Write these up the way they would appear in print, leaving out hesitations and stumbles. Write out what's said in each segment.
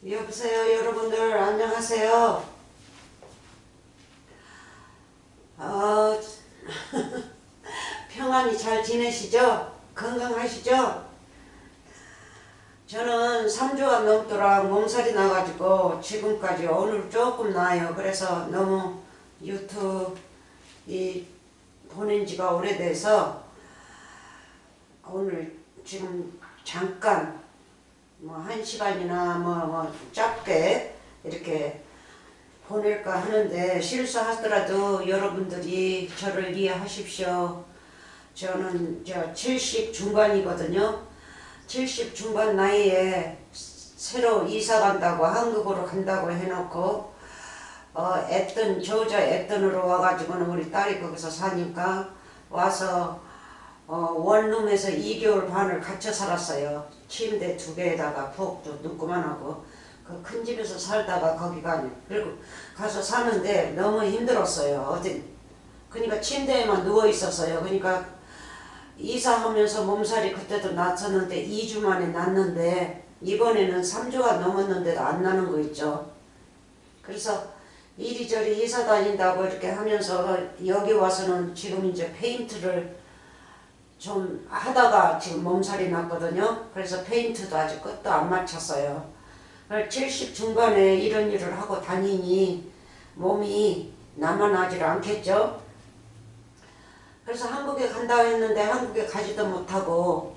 여보세요, 여러분들 안녕하세요. 어, 평안히 잘 지내시죠? 건강하시죠? 저는 3주가 넘도록 몸살이 나가지고 지금까지 오늘 조금 나아요. 그래서 너무 유튜브 보낸 지가 오래돼서 오늘 지금 잠깐 뭐 1시간이나 뭐 짧게 이렇게 보낼까 하는데, 실수하더라도 여러분들이 저를 이해하십시오. 저는 70 중반이거든요. 70 중반 나이에 새로 이사 간다고, 한국으로 간다고 해놓고 저자 애던으로 와가지고는 우리 딸이 거기서 사니까 와서 원룸에서 2개월 반을 갇혀 살았어요. 침대 2개에다가 부엌도 눕고만 하고 그 큰 집에서 살다가 거기가 그리고 가서 사는데 너무 힘들었어요. 그러니까 침대에만 누워 있었어요. 그러니까 이사하면서 몸살이 그때도 났었는데 2주 만에 났는데, 이번에는 3주가 넘었는데도 안 나는 거 있죠. 그래서 이리저리 이사 다닌다고 이렇게 하면서 여기 와서는 지금 이제 페인트를 좀 하다가 지금 몸살이 났거든요. 그래서 페인트도 아직 끝도 안 마쳤어요. 70 중반에 이런 일을 하고 다니니 몸이 남아나질 않겠죠. 그래서 한국에 간다 했는데 한국에 가지도 못하고,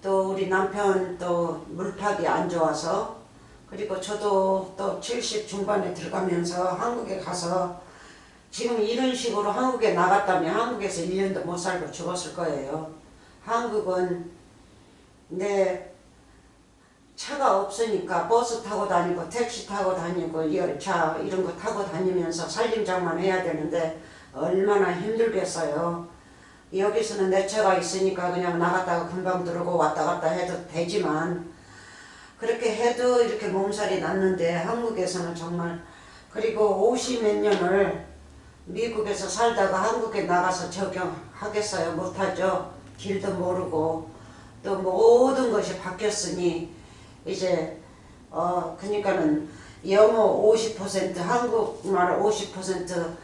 또 우리 남편 또 물팍이 안 좋아서, 그리고 저도 또 70 중반에 들어가면서 한국에 가서 지금 이런 식으로 한국에 나갔다면 한국에서 1년도 못 살고 죽었을 거예요. 한국은 내 차가 없으니까 버스 타고 다니고 택시 타고 다니고 열차 이런 거 타고 다니면서 살림장만 해야 되는데 얼마나 힘들겠어요. 여기서는 내 차가 있으니까 그냥 나갔다가 금방 들어오고 왔다 갔다 해도 되지만, 그렇게 해도 이렇게 몸살이 났는데 한국에서는 정말, 그리고 50몇 년을 미국에서 살다가 한국에 나가서 적용하겠어요? 못하죠. 길도 모르고 또 모든 것이 바뀌었으니 이제 그러니까는 영어 50%, 한국말 50%,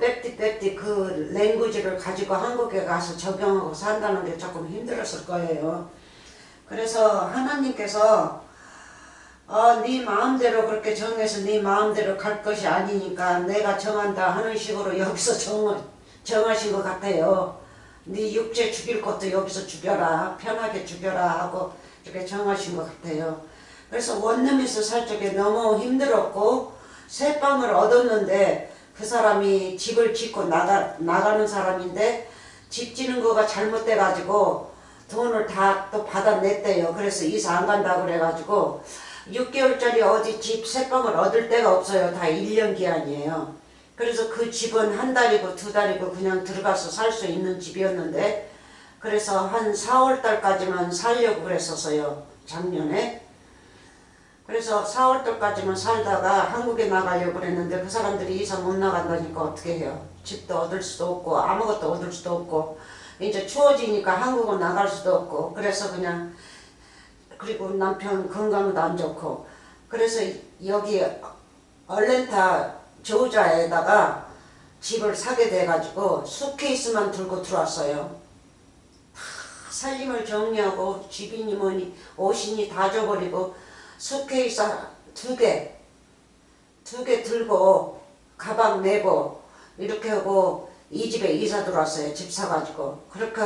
백디 그 랭귀지를 가지고 한국에 가서 적용하고 산다는 게 조금 힘들었을 거예요. 그래서 하나님께서 네 마음대로 그렇게 정해서 네 마음대로 갈 것이 아니니까 내가 정한다 하는 식으로 여기서 정하신 것 같아요. 네 육체 죽일 것도 여기서 죽여라, 편하게 죽여라 하고 이렇게 정하신 것 같아요. 그래서 원룸에서 살 적에 너무 힘들었고, 새 방을 얻었는데 그 사람이 집을 짓고 나가는 사람인데 집 짓는 거가 잘못돼 가지고 돈을 다 또 받아냈대요. 그래서 이사 안 간다고 그래가지고 6개월짜리 어디 집 새 방을 얻을 데가 없어요. 다 1년 기한이에요. 그래서 그 집은 1달이고 2달이고 그냥 들어가서 살 수 있는 집이었는데, 그래서 한 4월 달까지만 살려고 그랬었어요. 작년에. 그래서 4월 달까지만 살다가 한국에 나가려고 그랬는데 그 사람들이 이사 못 나간다니까 어떻게 해요. 집도 얻을 수도 없고 아무것도 얻을 수도 없고, 이제 추워지니까 한국은 나갈 수도 없고, 그래서 그냥, 그리고 남편 건강도 안 좋고, 그래서 여기 얼랜타 조자에다가 집을 사게 돼가지고 수케이스만 들고 들어왔어요. 살림을 정리하고 집이니 뭐니 옷이니 다 줘버리고 수케이스 2개 들고 가방 메고 이렇게 하고 이 집에 이사 들어왔어요. 집 사가지고. 그렇게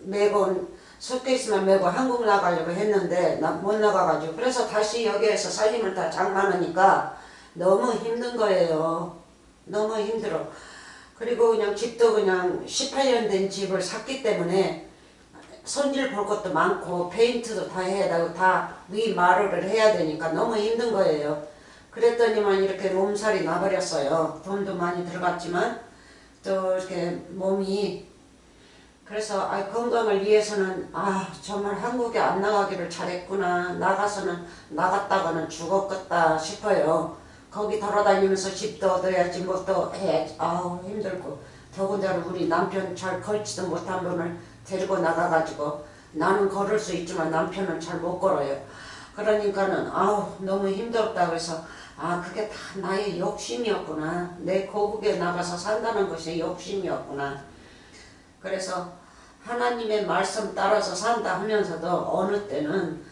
메고 수케이스만 메고 한국 나가려고 했는데 못 나가가지고, 그래서 다시 여기에서 살림을 다 장만하니까 너무 힘든 거예요. 너무 힘들어. 그리고 그냥 집도 그냥 18년 된 집을 샀기 때문에 손질 볼 것도 많고 페인트도 다 해야 되고 다 위마루를 해야 되니까 너무 힘든 거예요. 그랬더니만 이렇게 몸살이 나버렸어요. 돈도 많이 들어갔지만 또 이렇게 몸이, 그래서 건강을 위해서는 정말 한국에 안 나가기를 잘했구나. 나갔다가는 죽었겠다 싶어요. 거기 돌아다니면서 집도 얻어야지 뭣도 해야지. 힘들고, 더군다나 우리 남편 잘 걸지도 못한 분을 데리고 나가가지고, 나는 걸을 수 있지만 남편은 잘 못 걸어요. 그러니까는 아우 너무 힘들었다 그래서 아 그게 다 나의 욕심이었구나. 내 고국에 나가서 산다는 것이 욕심이었구나. 그래서 하나님의 말씀 따라서 산다 하면서도 어느 때는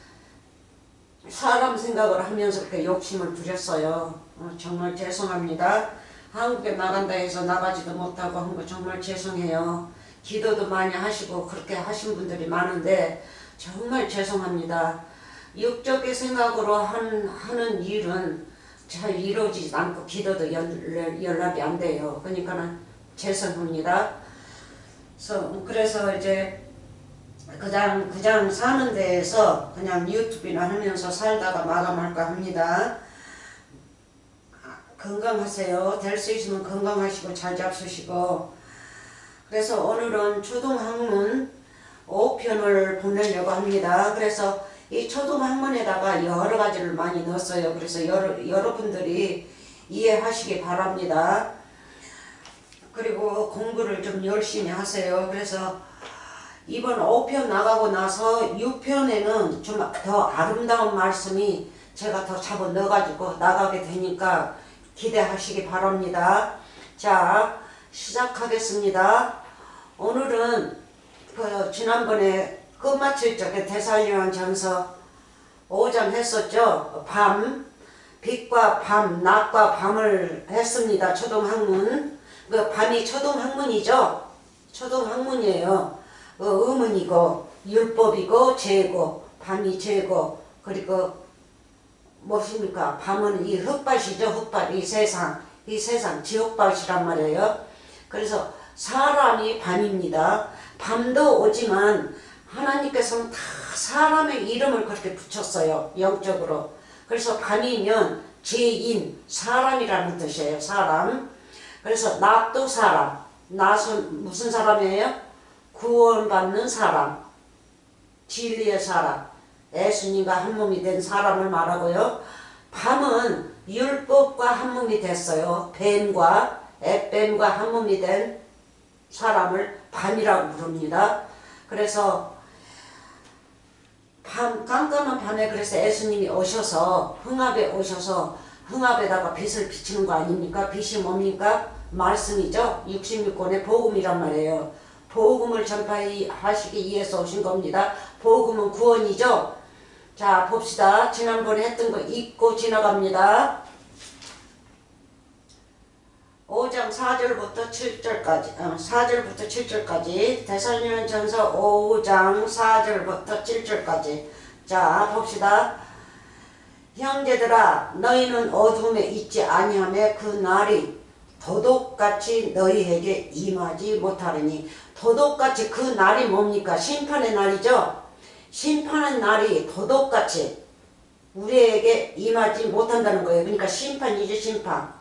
사람 생각을 하면서 그렇게 욕심을 부렸어요. 정말 죄송합니다. 한국에 나간다 해서 나가지도 못하고 한 거 정말 죄송해요. 기도도 많이 하시고 그렇게 하신 분들이 많은데 정말 죄송합니다. 육적의 생각으로 하는 일은 잘 이루어지지 않고 기도도 연락이 안 돼요. 그러니까는 죄송합니다. 그래서 이제 그냥 사는 데에서 그냥 유튜브나 하면서 살다가 마감할까 합니다. 건강하세요. 될 수 있으면 건강하시고 잘 잡수시고. 그래서 오늘은 초등학문 5편을 보내려고 합니다. 그래서 이 초등학문에다가 여러 가지를 많이 넣었어요. 그래서 여러분들이 이해하시기 바랍니다. 그리고 공부를 좀 열심히 하세요. 그래서 이번 5편 나가고 나서 6편에는 좀 더 아름다운 말씀이 제가 더 잡아 넣어가지고 나가게 되니까 기대하시기 바랍니다. 자, 시작하겠습니다. 오늘은 지난번에 끝마칠 적에 데살로니가전서 5장 했었죠. 빛과 밤, 낮과 밤을 했습니다. 초등학문. 밤이 초등학문이죠. 초등학문이에요. 의문이고 율법이고 죄고 밤이 죄고 그리고 무엇입니까? 밤은 이 흙밭이죠. 흙밭 이 세상 지옥밭이란 말이에요. 그래서 사람이 밤입니다. 밤도 오지만 하나님께서는 다 사람의 이름을 그렇게 붙였어요. 영적으로. 그래서 밤이면 죄인 사람이라는 뜻이에요. 사람. 그래서 낮도 사람. 낮은 무슨 사람이에요? 구원받는 사람, 진리의 사람, 예수님과 한 몸이 된 사람을 말하고요. 밤은 율법과 한 몸이 됐어요. 뱀과 햇뱀과 한 몸이 된 사람을 밤이라고 부릅니다. 그래서 깜깜한 밤에 그래서 예수님이 오셔서 흥합에 오셔서 흥합에다가 빛을 비치는 거 아닙니까? 빛이 뭡니까? 말씀이죠. 66권의 복음이란 말이에요. 복음을 전파하시기 위해서 오신 겁니다. 복음은 구원이죠. 자, 봅시다. 지난번에 했던 거 잊고 지나갑니다. 5장 4절부터 7절까지 4절부터 7절까지 데살로니가전서 5장 4절부터 7절까지. 자, 봅시다. 형제들아 너희는 어둠에 있지 아니하며 그 날이 도둑같이 너희에게 임하지 못하리니. 도둑같이 그 날이 뭡니까? 심판의 날이죠. 심판의 날이 도둑같이 우리에게 임하지 못한다는 거예요. 그러니까 심판이죠.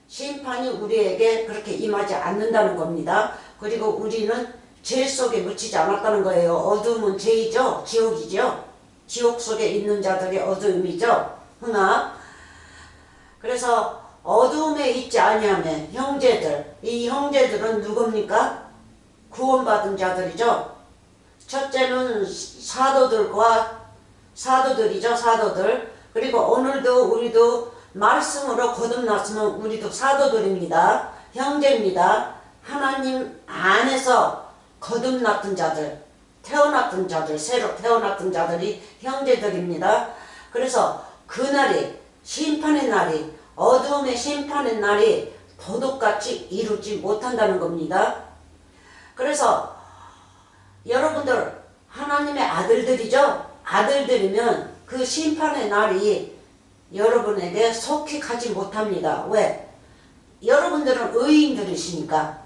심판이 우리에게 그렇게 임하지 않는다는 겁니다. 그리고 우리는 죄 속에 묻히지 않았다는 거예요. 어둠은 죄이죠. 지옥이죠. 지옥 속에 있는 자들이 어둠이죠. 흥합. 그래서 어둠에 있지 아니하며 형제들. 이 형제들은 누굽니까? 구원받은 자들이죠. 첫째는 사도들이죠. 사도들. 그리고 오늘도 우리도 말씀으로 거듭났으면 우리도 사도들입니다. 형제입니다. 하나님 안에서 거듭났던 자들, 태어났던 자들, 새로 태어났던 자들이 형제들입니다. 그래서 그날이, 심판의 날이, 어두움의 심판의 날이 도둑같이 이루지 못한다는 겁니다. 그래서 여러분들 하나님의 아들들이죠. 아들들이면 그 심판의 날이 여러분에게 속히 가지 못합니다. 왜? 여러분들은 의인들이시니까.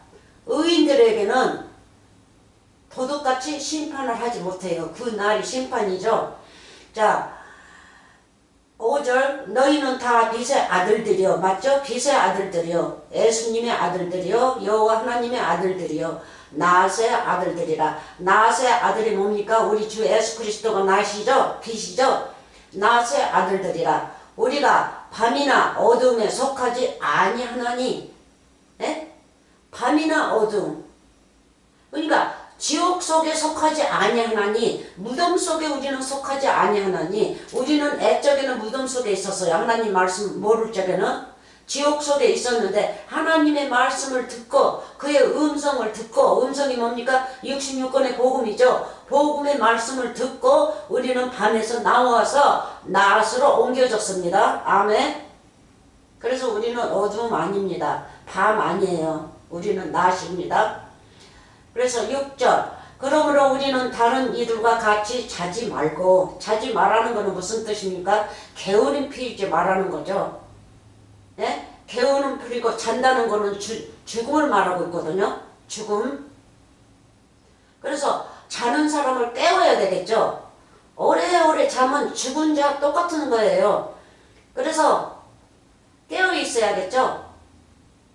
의인들에게는 도둑같이 심판을 하지 못해요. 그 날이 심판이죠. 자, 5절 너희는 다 빛의 아들들이요. 맞죠? 빛의 아들들이요. 예수님의 아들들이요. 여호와 하나님의 아들들이요. 낮의 아들들이라. 낮의 아들이 뭡니까? 우리 주 예수 그리스도가 낮이죠? 빛이죠? 낮의 아들들이라. 우리가 밤이나 어둠에 속하지 아니하나니. 에? 밤이나 어둠. 그러니까 지옥 속에 속하지 아니하나니 무덤 속에 우리는 속하지 아니하나니 우리는 옛적에는 무덤 속에 있었어요. 하나님 말씀 모를 적에는 지옥 속에 있었는데 하나님의 말씀을 듣고 그의 음성을 듣고 음성이 뭡니까? 66권의 복음이죠. 복음의 말씀을 듣고 우리는 밤에서 나와서 낮으로 옮겨졌습니다. 아멘. 그래서 우리는 어두움 아닙니다. 밤 아니에요. 우리는 낮입니다. 그래서 6절 그러므로 우리는 다른 이들과 같이 자지 말고 자지 말라는 것은 무슨 뜻입니까? 게으름 피우지 말라는 거죠. 예? 게으름 피우고 잔다는 거는 죽음을 말하고 있거든요. 죽음. 그래서 자는 사람을 깨워야 되겠죠. 오래오래 자면 죽은 자 똑같은 거예요. 그래서 깨어 있어야겠죠.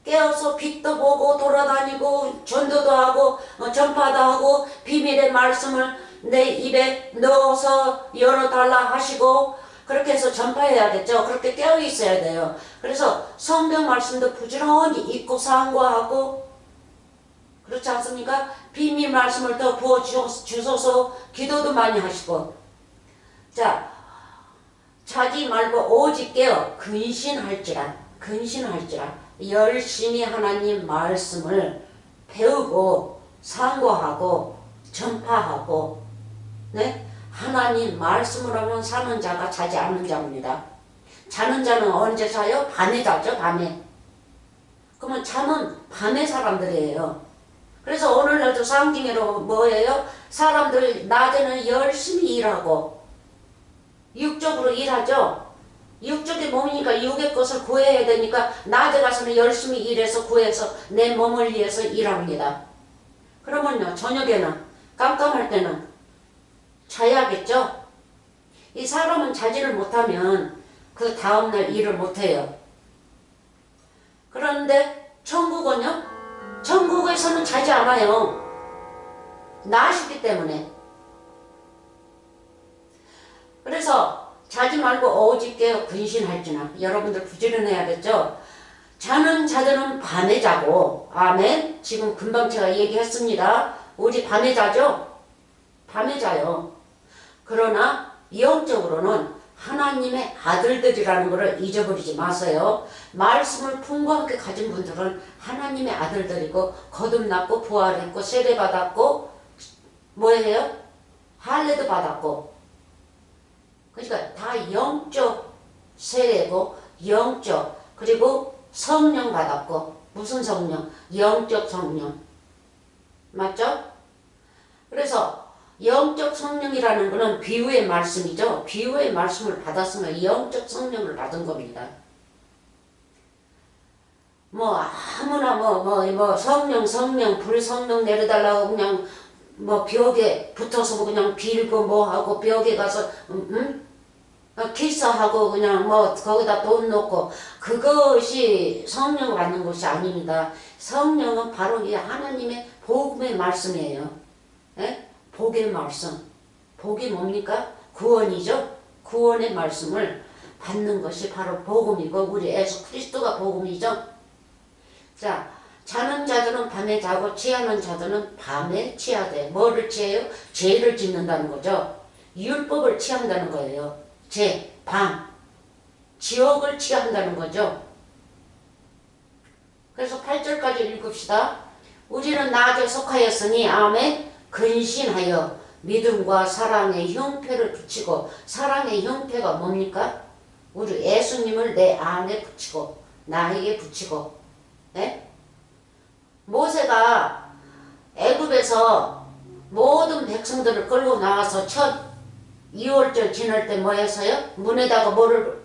깨어서 빛도 보고 돌아다니고 전도도 하고 전파도 하고 비밀의 말씀을 내 입에 넣어서 열어달라 하시고 그렇게 해서 전파해야겠죠. 그렇게 깨어 있어야 돼요. 그래서 성경 말씀도 부지런히 읽고 상고하고 그렇지 않습니까? 비밀 말씀을 더 부어주소서 기도도 많이 하시고 자 자지 말고 오직 깨어 근신할지라 열심히 하나님 말씀을 배우고 상고하고 전파하고 네? 하나님 말씀으로만 사는 자가 자지 않는 자입니다. 자는 자는 언제 자요? 밤에 자죠. 밤에. 그러면 잠은 밤에 사람들이에요. 그래서 오늘날도 상징으로 뭐예요? 사람들 낮에는 열심히 일하고 육적으로 일하죠. 육적이 몸이니까 육의 것을 구해야 되니까 낮에 가서는 열심히 일해서 구해서 내 몸을 위해서 일합니다. 그러면요 저녁에는 깜깜할 때는 자야겠죠. 이 사람은 자지를 못하면 그 다음날 일을 못해요. 그런데 천국은요 천국에서는 자지 않아요. 낮이기 때문에. 그래서 자지 말고 오직 깨어 근신할지나 여러분들 부지런해야겠죠. 자는 자들은 밤에 자고 아멘. 지금 금방 제가 얘기했습니다. 우리 밤에 자죠. 밤에 자요. 그러나 영적으로는 하나님의 아들들이라는 것을 잊어버리지 마세요. 말씀을 풍부하게 가진 분들은 하나님의 아들들이고 거듭났고 부활했고 세례받았고 뭐예요? 할례도 받았고 그러니까 다 영적 세례고 영적 그리고 성령 받았고 무슨 성령? 영적 성령 맞죠? 그래서 영적 성령이라는 것은 비유의 말씀이죠. 비유의 말씀을 받았으면 영적 성령을 받은 겁니다. 뭐 아무나 뭐 성령 불성령 내려달라고 그냥 뭐 벽에 붙어서 그냥 빌고 뭐 하고 벽에 가서 키스하고 그냥 뭐 거기다 돈 넣고 그것이 성령을 받는 것이 아닙니다. 성령은 바로 이 하나님의 복음의 말씀이에요. 예? 복의 말씀. 복이 뭡니까? 구원이죠. 구원의 말씀을 받는 것이 바로 복음이고 우리 예수 그리스도가 복음이죠. 자, 자는 자들은 밤에 자고 취하는 자들은 밤에 취하되 뭐를 취해요? 죄를 짓는다는 거죠. 율법을 취한다는 거예요. 죄, 밤, 지옥을 취한다는 거죠. 그래서 8절까지 읽읍시다. 우리는 낮에 속하였으니 아멘. 근신하여 믿음과 사랑의 형패를 붙이고 사랑의 형패가 뭡니까? 우리 예수님을 내 안에 붙이고 나에게 붙이고 네? 모세가 애굽에서 모든 백성들을 끌고 나와서 첫 2월절 지날 때 뭐 했어요? 문에다가 뭐를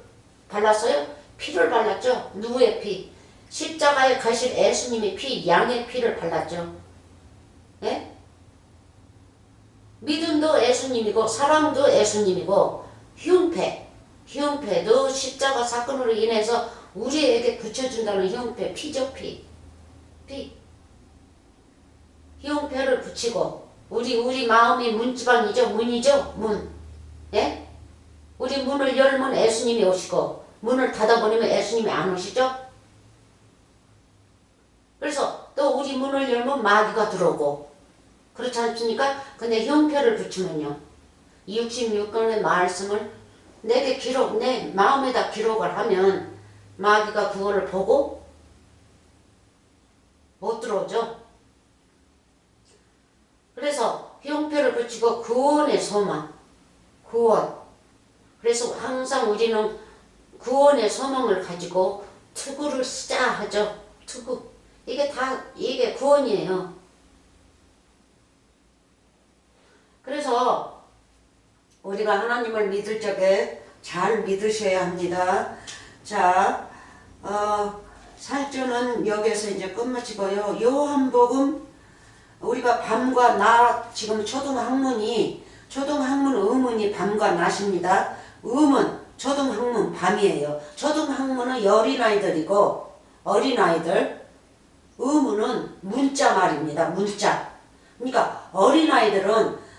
발랐어요? 피를 발랐죠. 누구의 피? 십자가에 가실 예수님의 피, 양의 피를 발랐죠. 네? 믿음도 예수님이고 사랑도 예수님이고 형패도 십자가 사건으로 인해서 우리에게 붙여준다는 형패, 피죠. 피. 형패를 붙이고 우리 마음이 문지방이죠. 문이죠. 문. 예? 우리 문을 열면 예수님이 오시고 문을 닫아버리면 예수님이 안 오시죠? 그래서 또 우리 문을 열면 마귀가 들어오고 그렇지 않습니까? 근데 형표를 붙이면요. 66권의 말씀을 내게 내 마음에다 기록을 하면 마귀가 그거를 보고 못 들어오죠. 그래서 형표를 붙이고 구원의 소망, 구원. 그래서 항상 우리는 구원의 소망을 가지고 투구를 쓰자 하죠. 투구. 이게 구원이에요. 그래서 우리가 하나님을 믿을 적에 잘 믿으셔야 합니다. 자, 살주는 여기에서 이제 끝마치고요. 요한복음, 우리가 밤과 낮, 지금 초등학문 의문이 밤과 낮입니다. 초등학문 밤이에요. 초등학문은 어린아이들이고, 의문은 문자 말입니다. 문자. 그러니까 어린아이들은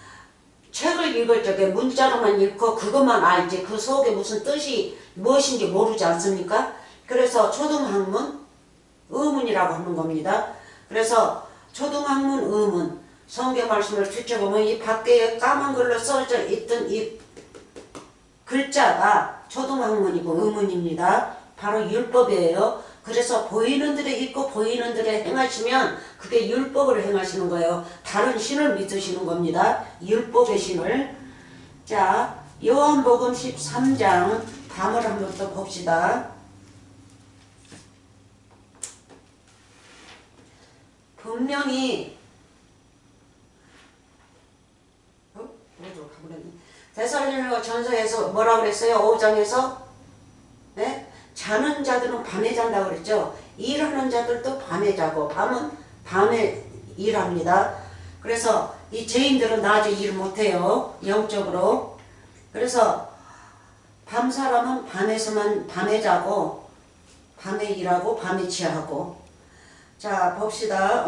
책을 읽을 적에 문자로만 읽고 그것만 알지 그 속에 무슨 뜻이 무엇인지 모르지 않습니까? 그래서 초등학문 의문이라고 하는 겁니다. 그래서 초등학문 의문 성경 말씀을 펼쳐보면 이 밖에 까만 글로 써져 있던 이 글자가 초등학문이고 의문입니다. 바로 율법이에요. 그래서 보이는 들에 있고 보이는 들에 행하시면 그게 율법을 행하시는 거예요. 다른 신을 믿으시는 겁니다. 율법의 신을. 자, 요한복음 13장 밤을 한번 또 봅시다. 분명히 데살로니가 전서에서 뭐라 그랬어요? 5장에서 네? 자는 자들은 밤에 잔다고 그랬죠. 일하는 자들도 밤에 자고 밤은 밤에 일합니다. 그래서 이 죄인들은 낮에 일 못해요. 영적으로. 그래서 밤 사람은 밤에 자고 밤에 일하고 밤에 취하고. 자 봅시다.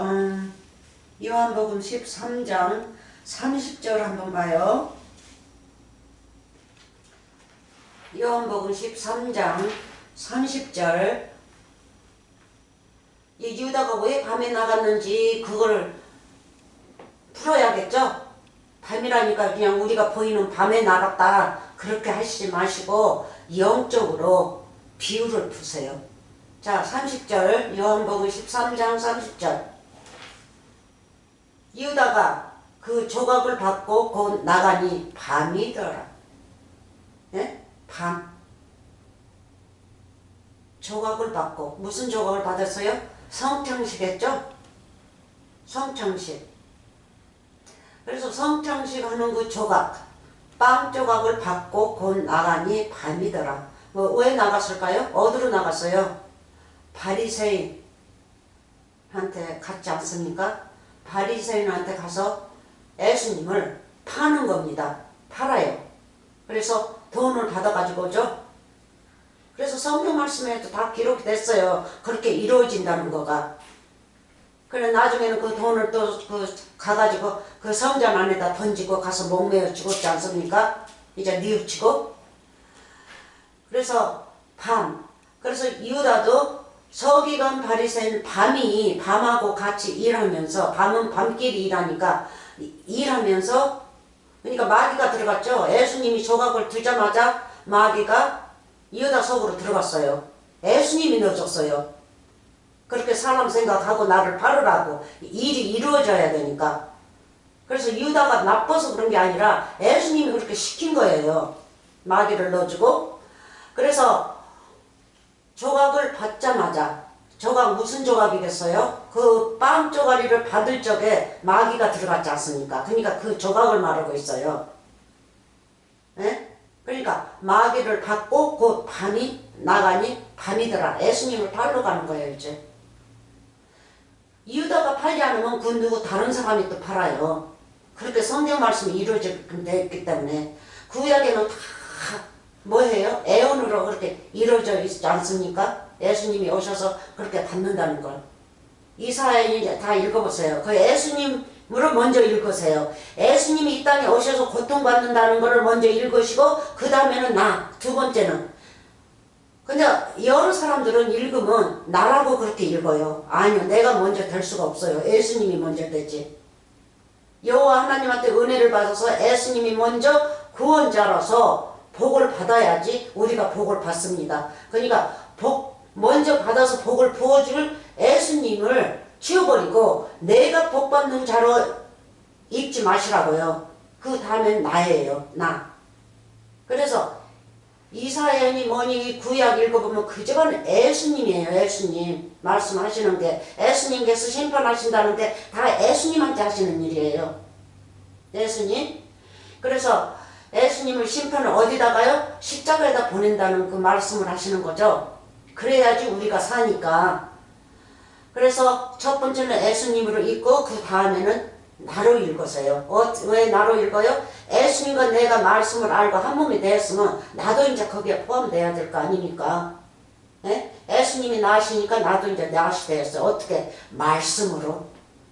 요한복음 13장 30절 한번 봐요. 요한복음 13장 30절. 이 유다가 왜 밤에 나갔는지 그걸 풀어야겠죠? 밤이라니까 그냥 우리가 보이는 밤에 나갔다 그렇게 하시지 마시고 영적으로 비유를 푸세요. 자 30절 요한복음 13장 30절. 유다가 그 조각을 받고 곧 나가니 밤이더라. 예? 밤. 조각을 받고 무슨 조각을 받았어요? 성창식했죠? 성창식. 그래서 성창식 하는 그 조각, 빵 조각을 받고 곧 나가니 밤이더라. 왜 나갔을까요? 어디로 나갔어요? 바리새인한테 갔지 않습니까? 바리새인한테 가서 예수님을 파는 겁니다. 팔아요. 그래서 돈을 받아가지고 오죠. 그래서 성경 말씀에도 다 기록이 됐어요. 그렇게 이루어진다는 거가. 그래 나중에는 그 돈을 또 가가지고 그 성전 안에다 던지고 가서 목매어 죽었지 않습니까? 이제 뉘우치고. 그래서 밤. 그래서 유다도 서기관 바리새인 밤하고 같이 일하면서 밤은 밤끼리 일하니까 일하면서 그러니까 마귀가 들어갔죠. 예수님이 조각을 들자마자 마귀가 유다 속으로 들어갔어요. 예수님이 넣어줬어요. 그렇게 사람 생각하고 나를 팔으라고. 일이 이루어져야 되니까. 그래서 유다가 나빠서 그런 게 아니라 예수님이 그렇게 시킨 거예요. 마귀를 넣어주고. 그래서 조각을 받자마자 조각 무슨 조각이겠어요? 그 빵 쪼가리를 받을 적에 마귀가 들어갔지 않습니까? 그러니까 그 조각을 말하고 있어요. 네? 그러니까 마귀를 받고 곧 밤이 나가니 밤이더라. 예수님을 팔러 가는 거예요 이제. 유다가 팔지 않으면 그 누구 다른 사람이 또 팔아요. 그렇게 성경 말씀이 이루어졌기 때문에 구약에는 다 뭐예요? 애언으로 그렇게 이루어져 있지 않습니까? 예수님이 오셔서 그렇게 받는다는 걸. 이사야에 다 읽어보세요. 그 예수님으로 먼저 읽으세요. 예수님이 이 땅에 오셔서 고통받는다는 것을 먼저 읽으시고 그 다음에는 두 번째는. 근데 여러 사람들은 읽으면 나라고 그렇게 읽어요. 아니요. 내가 먼저 될 수가 없어요. 예수님이 먼저 되지. 여호와 하나님한테 은혜를 받아서 예수님이 먼저 구원자라서 복을 받아야지 우리가 복을 받습니다. 그러니까 복 먼저 받아서 복을 부어줄 예수님을 치워버리고 내가 복 받는 자로 입지 마시라고요. 그 다음엔 나예요. 나. 그래서 이사야니 뭐니 구약 읽어보면 그저건 예수님이에요. 예수님 말씀하시는 게 예수님께서 심판하신다는 게 다 예수님한테 하시는 일이에요. 예수님. 그래서 예수님을 심판을 어디다가요? 십자가에다 보낸다는 그 말씀을 하시는 거죠. 그래야지 우리가 사니까. 그래서 첫 번째는 예수님으로 읽고 그 다음에는 나로 읽으세요. 왜 나로 읽어요? 예수님과 내가 말씀을 알고 한 몸이 되었으면 나도 이제 거기에 포함돼야 될 거 아닙니까? 예? 예수님이 나시니까 나도 이제 나시 되었어요. 어떻게? 말씀으로.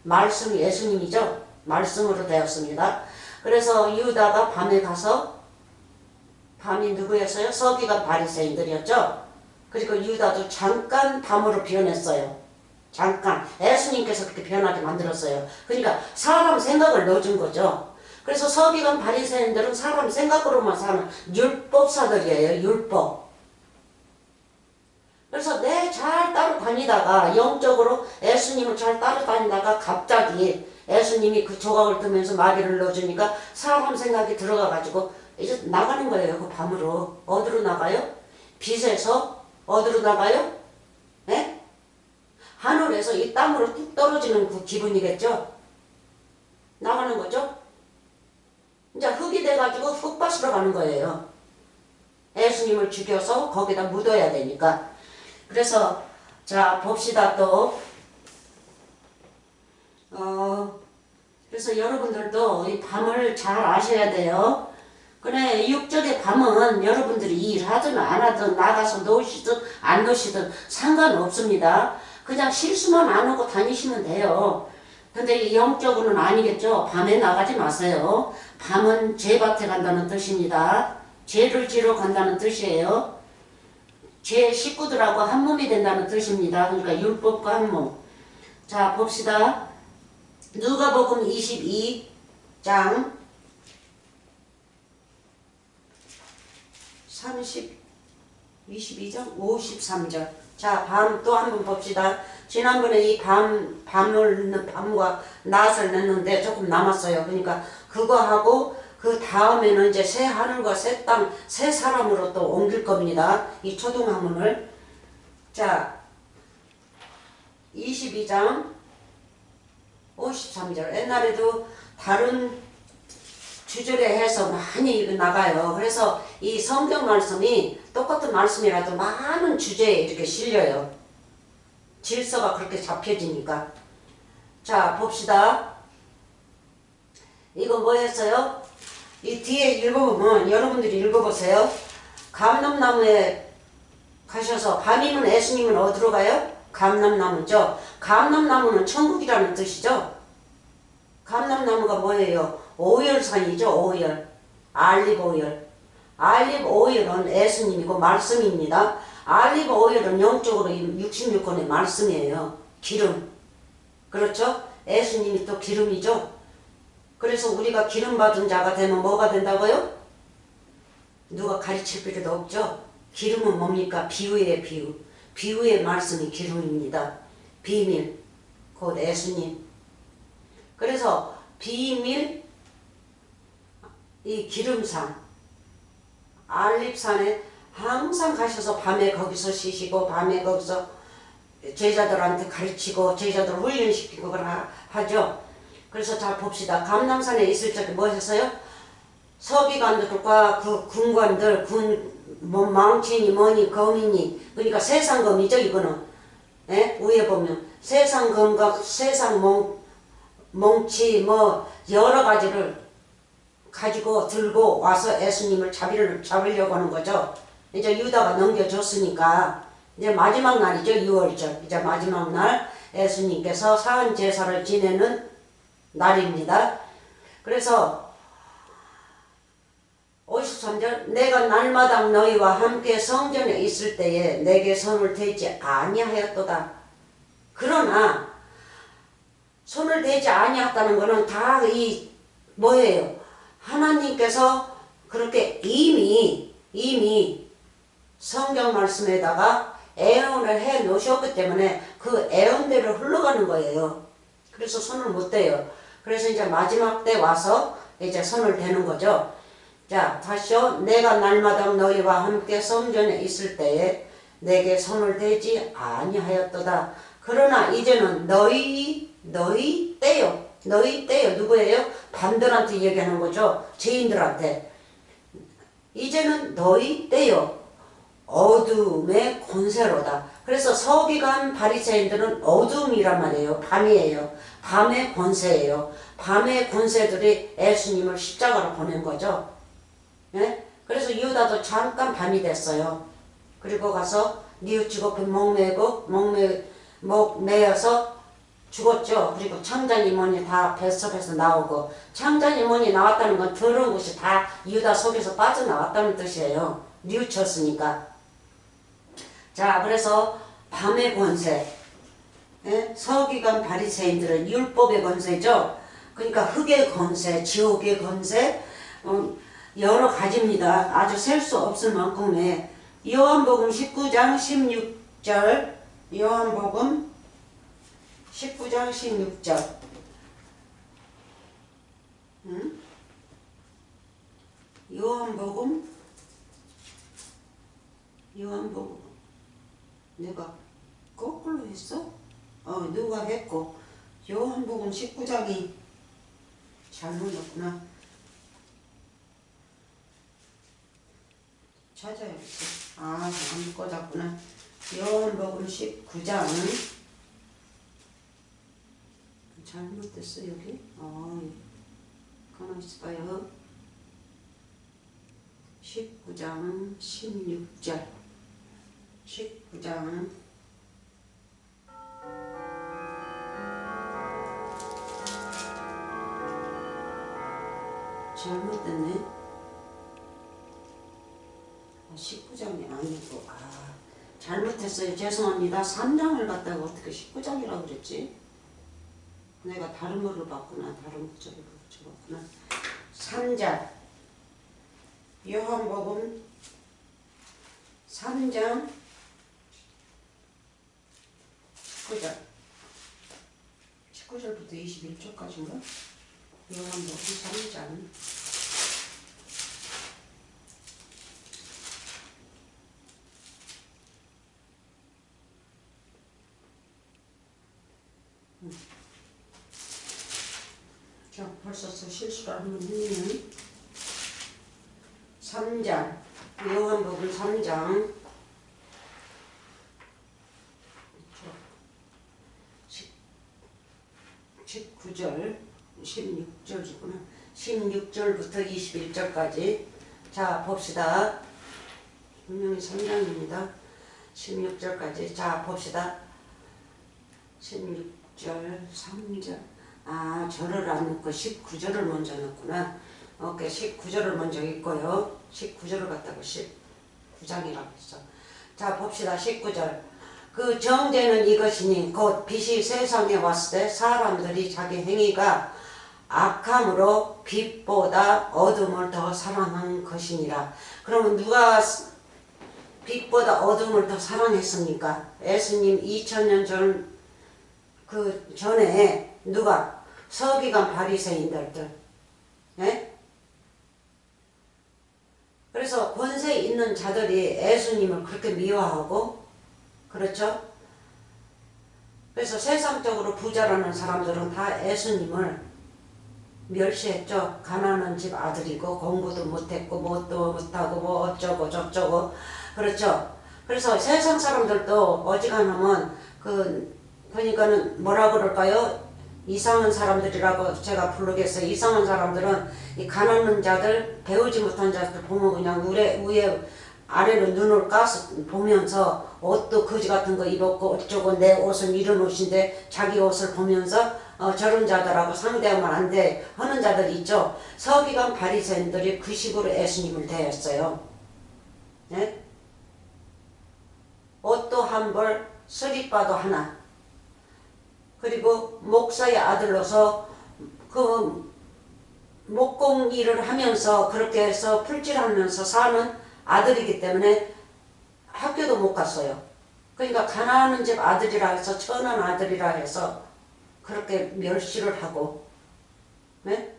말씀이 예수님이죠. 말씀으로 되었습니다. 그래서 유다가 밤에 가서 밤이 누구였어요? 서기관 바리새인들이었죠. 그리고 유다도 잠깐 밤으로 변했어요. 잠깐. 예수님께서 그렇게 변하게 만들었어요. 그러니까 사람 생각을 넣어준 거죠. 그래서 서기관 바리새인들은 사람 생각으로만 사는 율법사들이에요. 율법. 그래서 내 잘 따라다니다가 영적으로 예수님을 잘 따라다니다가 갑자기 예수님이 그 조각을 뜨면서 마귀를 넣어주니까 사람 생각이 들어가가지고 이제 나가는 거예요. 그 밤으로. 어디로 나가요? 빛에서 어디로 나가요? 예? 하늘에서 이 땅으로 뚝 떨어지는 그 기분이겠죠? 나가는 거죠? 이제 흙이 돼가지고 흙밭으로 가는 거예요. 예수님을 죽여서 거기다 묻어야 되니까. 그래서 자 봅시다 또. 그래서 여러분들도 이 밤을 잘 아셔야 돼요. 그래 육적의 밤은 여러분들이 일하든 안 하든 나가서 노시든 안 노시든 상관없습니다. 그냥 실수만 안 하고 다니시면 돼요. 근데 영적으로는 아니겠죠. 밤에 나가지 마세요. 밤은 죄밭에 간다는 뜻입니다. 죄를 지러 간다는 뜻이에요. 죄 식구들하고 한 몸이 된다는 뜻입니다. 그러니까 율법과 한 몸. 자 봅시다. 누가복음 22장 22장 53절. 자, 밤 또 한번 봅시다. 지난번에 이 밤과 낮을 냈는데 조금 남았어요. 그러니까 그거 하고 그 다음에는 이제 새 하늘과 새 땅, 새 사람으로 또 옮길 겁니다. 이 초등학문을. 자, 22장 53절. 옛날에도 다른 주절에 해서 많이 나가요. 그래서 이 성경 말씀이 똑같은 말씀이라도 많은 주제에 이렇게 실려요. 질서가 그렇게 잡혀지니까. 자, 봅시다. 이거 뭐였어요? 이 뒤에 읽어보면 여러분들이 읽어보세요. 감람나무에 가셔서 밤이면 예수님은 어디로 가요? 감람나무죠. 감람나무는 천국이라는 뜻이죠. 감람나무가 뭐예요? 오열산이죠. 오열. 알리브 오열. 알리브 오열은 예수님이고 말씀입니다. 알리브 오열은 영적으로 66권의 말씀이에요. 기름. 그렇죠? 예수님이 또 기름이죠. 그래서 우리가 기름 받은 자가 되면 뭐가 된다고요? 누가 가르칠 필요도 없죠. 기름은 뭡니까? 비유의 비유. 비유의 말씀이 기름입니다. 비밀. 곧 예수님. 그래서 비밀 이 기름산 알립산에 항상 가셔서 밤에 거기서 쉬시고 밤에 거기서 제자들한테 가르치고 제자들 훈련시키고 하죠. 그래서 자 봅시다. 감람산에 있을 적에 뭐 했어요? 서기관들과 그 군관들 뭐 망치니 뭐니 검이니 그러니까 세상검이죠 이거는. 예? 위에 보면 세상검과 세상 몽치 뭐 여러 가지를 가지고 들고 와서 예수님을 잡으려고 하는 거죠. 이제 유다가 넘겨줬으니까 이제 마지막 날이죠. 6월절. 이제 마지막 날 예수님께서 사은 제사를 지내는 날입니다. 그래서 53절 내가 날마다 너희와 함께 성전에 있을 때에 내게 손을 대지 아니하였도다. 그러나 손을 대지 아니했다는 거는 다 이 뭐예요? 하나님께서 그렇게 이미 성경 말씀에다가 애언을 해 놓으셨기 때문에 그 애언대로 흘러가는 거예요. 그래서 손을 못 대요. 그래서 이제 마지막 때 와서 이제 손을 대는 거죠. 자, 다시요. 내가 날마다 너희와 함께 성전에 있을 때에 내게 손을 대지 아니하였도다. 그러나 이제는 너희 때요. 너희 때요. 누구예요? 반들한테 얘기하는 거죠. 죄인들한테. 이제는 너희 때요. 어둠의 권세로다. 그래서 서기관 바리새인들은 어둠이란 말이에요. 밤이에요. 밤의 권세예요. 밤의 권세들이 예수님을 십자가로 보낸 거죠. 예? 그래서 유다도 잠깐 밤이 됐어요. 그리고 가서 뉘우치고 목 매어서 죽었죠. 그리고 창자니몬이 다 뱃속에서 나오고, 창자니몬이 나왔다는 건 더러운 것이 다 유다 속에서 빠져나왔다는 뜻이에요. 뉘우쳤으니까. 자, 그래서 밤의 권세, 예? 서기관 바리새인들은 율법의 권세죠. 그러니까 흑의 권세, 지옥의 권세, 여러 가지입니다. 아주 셀 수 없을 만큼의. 요한복음 19장 16절, 요한복음 19장 16절. 요한복음 내가 거꾸로 했어? 누가 했고, 요한복음 19장이 잘못 넣었구나. 찾아야겠어. 안 꽂았구나. 요한복음 19장 잘못됐어 여기. 가만 있어봐요. 19장 16절. 19장 잘못됐네. 19장이 아니고, 잘못했어요. 죄송합니다. 3장을 갖다가 어떻게 19장이라고 그랬지? 내가 다른 거를 봤구나. 다른 구절을 붙여봤구나. 3장. 요한복음 3장 19절. 19절부터 21절까지인가? 요한복음 3장. 자, 벌써 실수를 한번 했네요. 3장, 요한복음 3장 19절, 16절이구나. 16절부터 21절까지. 자, 봅시다. 분명히 3장입니다. 16절까지. 자, 봅시다. 16절, 3절. 절을 안 넣고 19절을 먼저 넣구나. 오케이, 19절을 먼저 읽고요. 19절을 갖다가 19장이라고 했어. 자, 봅시다. 19절. 그 정죄는 이것이니 곧 빛이 세상에 왔을 때 사람들이 자기 행위가 악함으로 빛보다 어둠을 더 사랑한 것이니라. 그러면 누가 빛보다 어둠을 더 사랑했습니까? 예수님 2000년 전에 누가? 서기관 바리새인들들. 예? 그래서 권세 있는 자들이 예수님을 그렇게 미워하고, 그렇죠? 그래서 세상적으로 부자라는 사람들은 다 예수님을 멸시했죠. 가난한 집 아들이고 공부도 못했고 뭣도 못하고 뭐 어쩌고 저쩌고, 그렇죠? 그래서 세상 사람들도 어지간하면 그러니까는 뭐라 그럴까요? 이상한 사람들이라고 제가 부르겠어요. 이상한 사람들은 이 가난한 자들, 배우지 못한 자들 보면 그냥 위에 아래로 눈을 까서 보면서 옷도 거지 같은 거 입었고 어쩌고 내 옷은 이런 옷인데 자기 옷을 보면서 저런 자들하고 상대하면 안 돼 하는 자들이 있죠. 서기관 바리새인들이 그 식으로 예수님을 대했어요. 네? 옷도 한 벌, 쓰리바도 하나. 그리고 목사의 아들로서 그 목공 일을 하면서 그렇게 해서 풀칠하면서 사는 아들이기 때문에 학교도 못 갔어요. 그러니까 가난한 집 아들이라 해서 천한 아들이라 해서 그렇게 멸시를 하고, 네?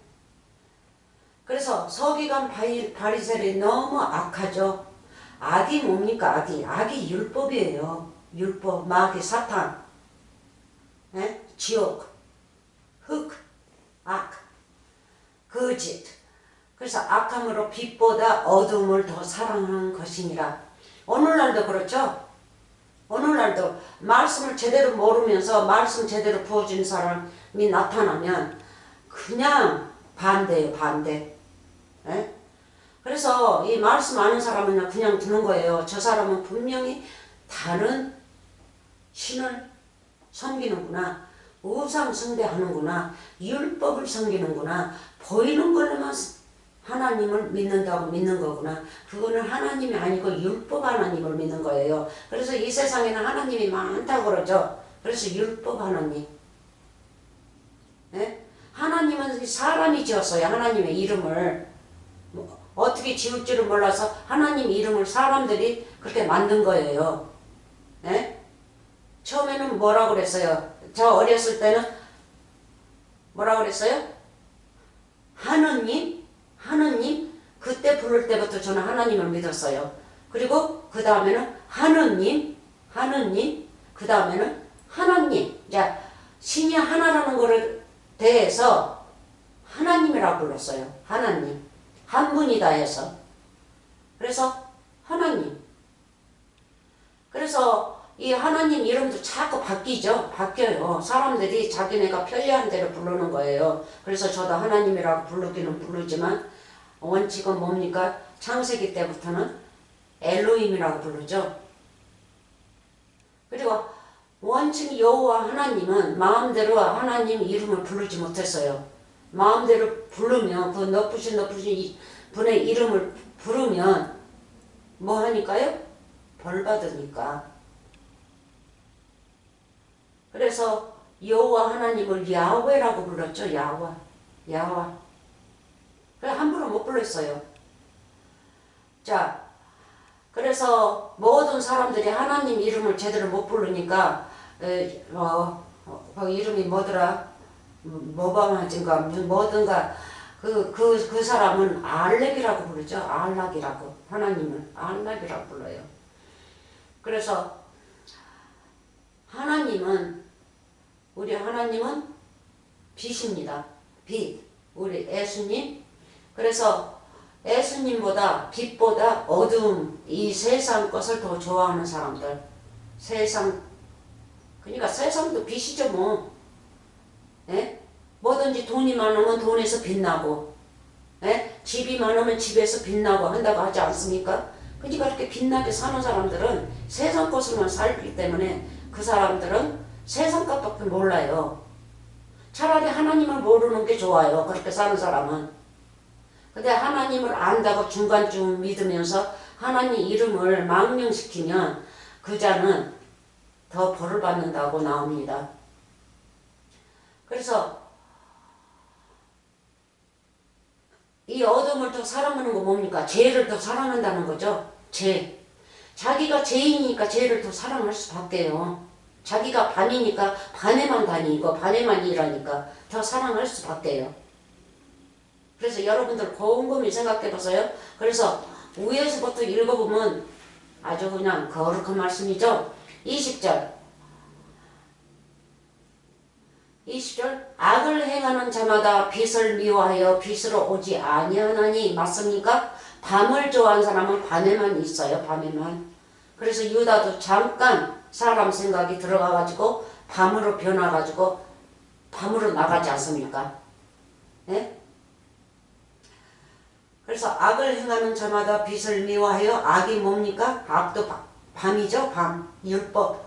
그래서 서기관 바리새인이 너무 악하죠. 악이 뭡니까? 악이 율법이에요. 율법, 마귀, 사탄, 네? 지옥, 흑, 악, 거짓. 그래서 악함으로 빛보다 어둠을 더 사랑하는 것이니라. 오늘날도 그렇죠. 오늘날도 말씀을 제대로 모르면서 말씀 제대로 부어준 사람이 나타나면 그냥 반대예요. 반대. 예? 그래서 이 말씀 아는 사람은 그냥 두는 거예요. 저 사람은 분명히 다른 신을 섬기는구나. 우상 숭배하는구나. 율법을 섬기는구나. 보이는 걸로만 하나님을 믿는다고 믿는 거구나. 그거는 하나님이 아니고 율법 하나님을 믿는 거예요. 그래서 이 세상에는 하나님이 많다고 그러죠. 그래서 율법 하나님. 네? 하나님은 사람이 지었어요. 하나님의 이름을. 어떻게 지을 줄을 몰라서 하나님 이름을 사람들이 그렇게 만든 거예요. 네? 처음에는 뭐라고 그랬어요? 저 어렸을 때는 뭐라고 그랬어요? 하느님, 그때 부를 때부터 저는 하나님을 믿었어요. 그리고 그 다음에는 하느님, 그 다음에는 하나님. 자, 신이 하나라는 거를 대해서 하나님이라고 불렀어요. 하나님. 한 분이다 해서. 그래서 하나님. 그래서 이 하나님 이름도 자꾸 바뀌죠. 바뀌어요. 사람들이 자기네가 편리한 대로 부르는 거예요. 그래서 저도 하나님이라고 부르기는 부르지만 원칙은 뭡니까? 창세기 때부터는 엘로힘이라고 부르죠. 그리고 원칙 여호와 하나님은 마음대로 하나님 이름을 부르지 못했어요. 마음대로 부르면 그 높으신 분의 이름을 부르면 뭐 하니까요? 벌 받으니까. 그래서 여호와 하나님을 야훼라고 불렀죠. 야훼. 그래 함부로 못 불렀어요. 자, 그래서 모든 사람들이 하나님 이름을 제대로 못 부르니까 그 이름이 뭐더라? 모바마진가 뭐든가 그 사람은 알렉이라고 부르죠. 알락이라고. 하나님을 알락이라고 불러요. 그래서 우리 하나님은 빛입니다. 빛. 우리 예수님. 그래서 예수님보다 빛보다 어두움, 이 세상 것을 더 좋아하는 사람들. 그러니까 세상도 빛이죠 뭐. 예? 뭐든지 돈이 많으면 돈에서 빛나고, 예? 집이 많으면 집에서 빛나고 한다고 하지 않습니까? 그러니까 그렇게 빛나게 사는 사람들은 세상 것으로만 살기 때문에 그 사람들은 세상 것밖에 몰라요. 차라리 하나님을 모르는 게 좋아요. 그렇게 사는 사람은. 근데 하나님을 안다고 중간쯤 믿으면서 하나님 이름을 망령시키면 그 자는 더 벌을 받는다고 나옵니다. 그래서 이 어둠을 더 사랑하는 거 뭡니까? 죄를 더 사랑한다는 거죠. 죄. 자기가 죄이니까 죄를 더 사랑할 수밖에요. 자기가 반이니까 반에만 다니고 반에만 일하니까 더 사랑할 수밖에요. 그래서 여러분들 곰곰이 생각해 보세요. 그래서 위에서부터 읽어보면 아주 그냥 거룩한 말씀이죠. 20절 악을 행하는 자마다 빛을 미워하여 빛으로 오지 아니하나니. 맞습니까? 밤을 좋아하는 사람은 밤에만 있어요. 밤에만. 그래서 유다도 잠깐 사람 생각이 들어가가지고 밤으로 변화가지고 밤으로 나가지 않습니까? 네? 그래서 악을 행하는 자마다 빛을 미워하여. 악이 뭡니까? 악도 밤이죠. 밤. 율법.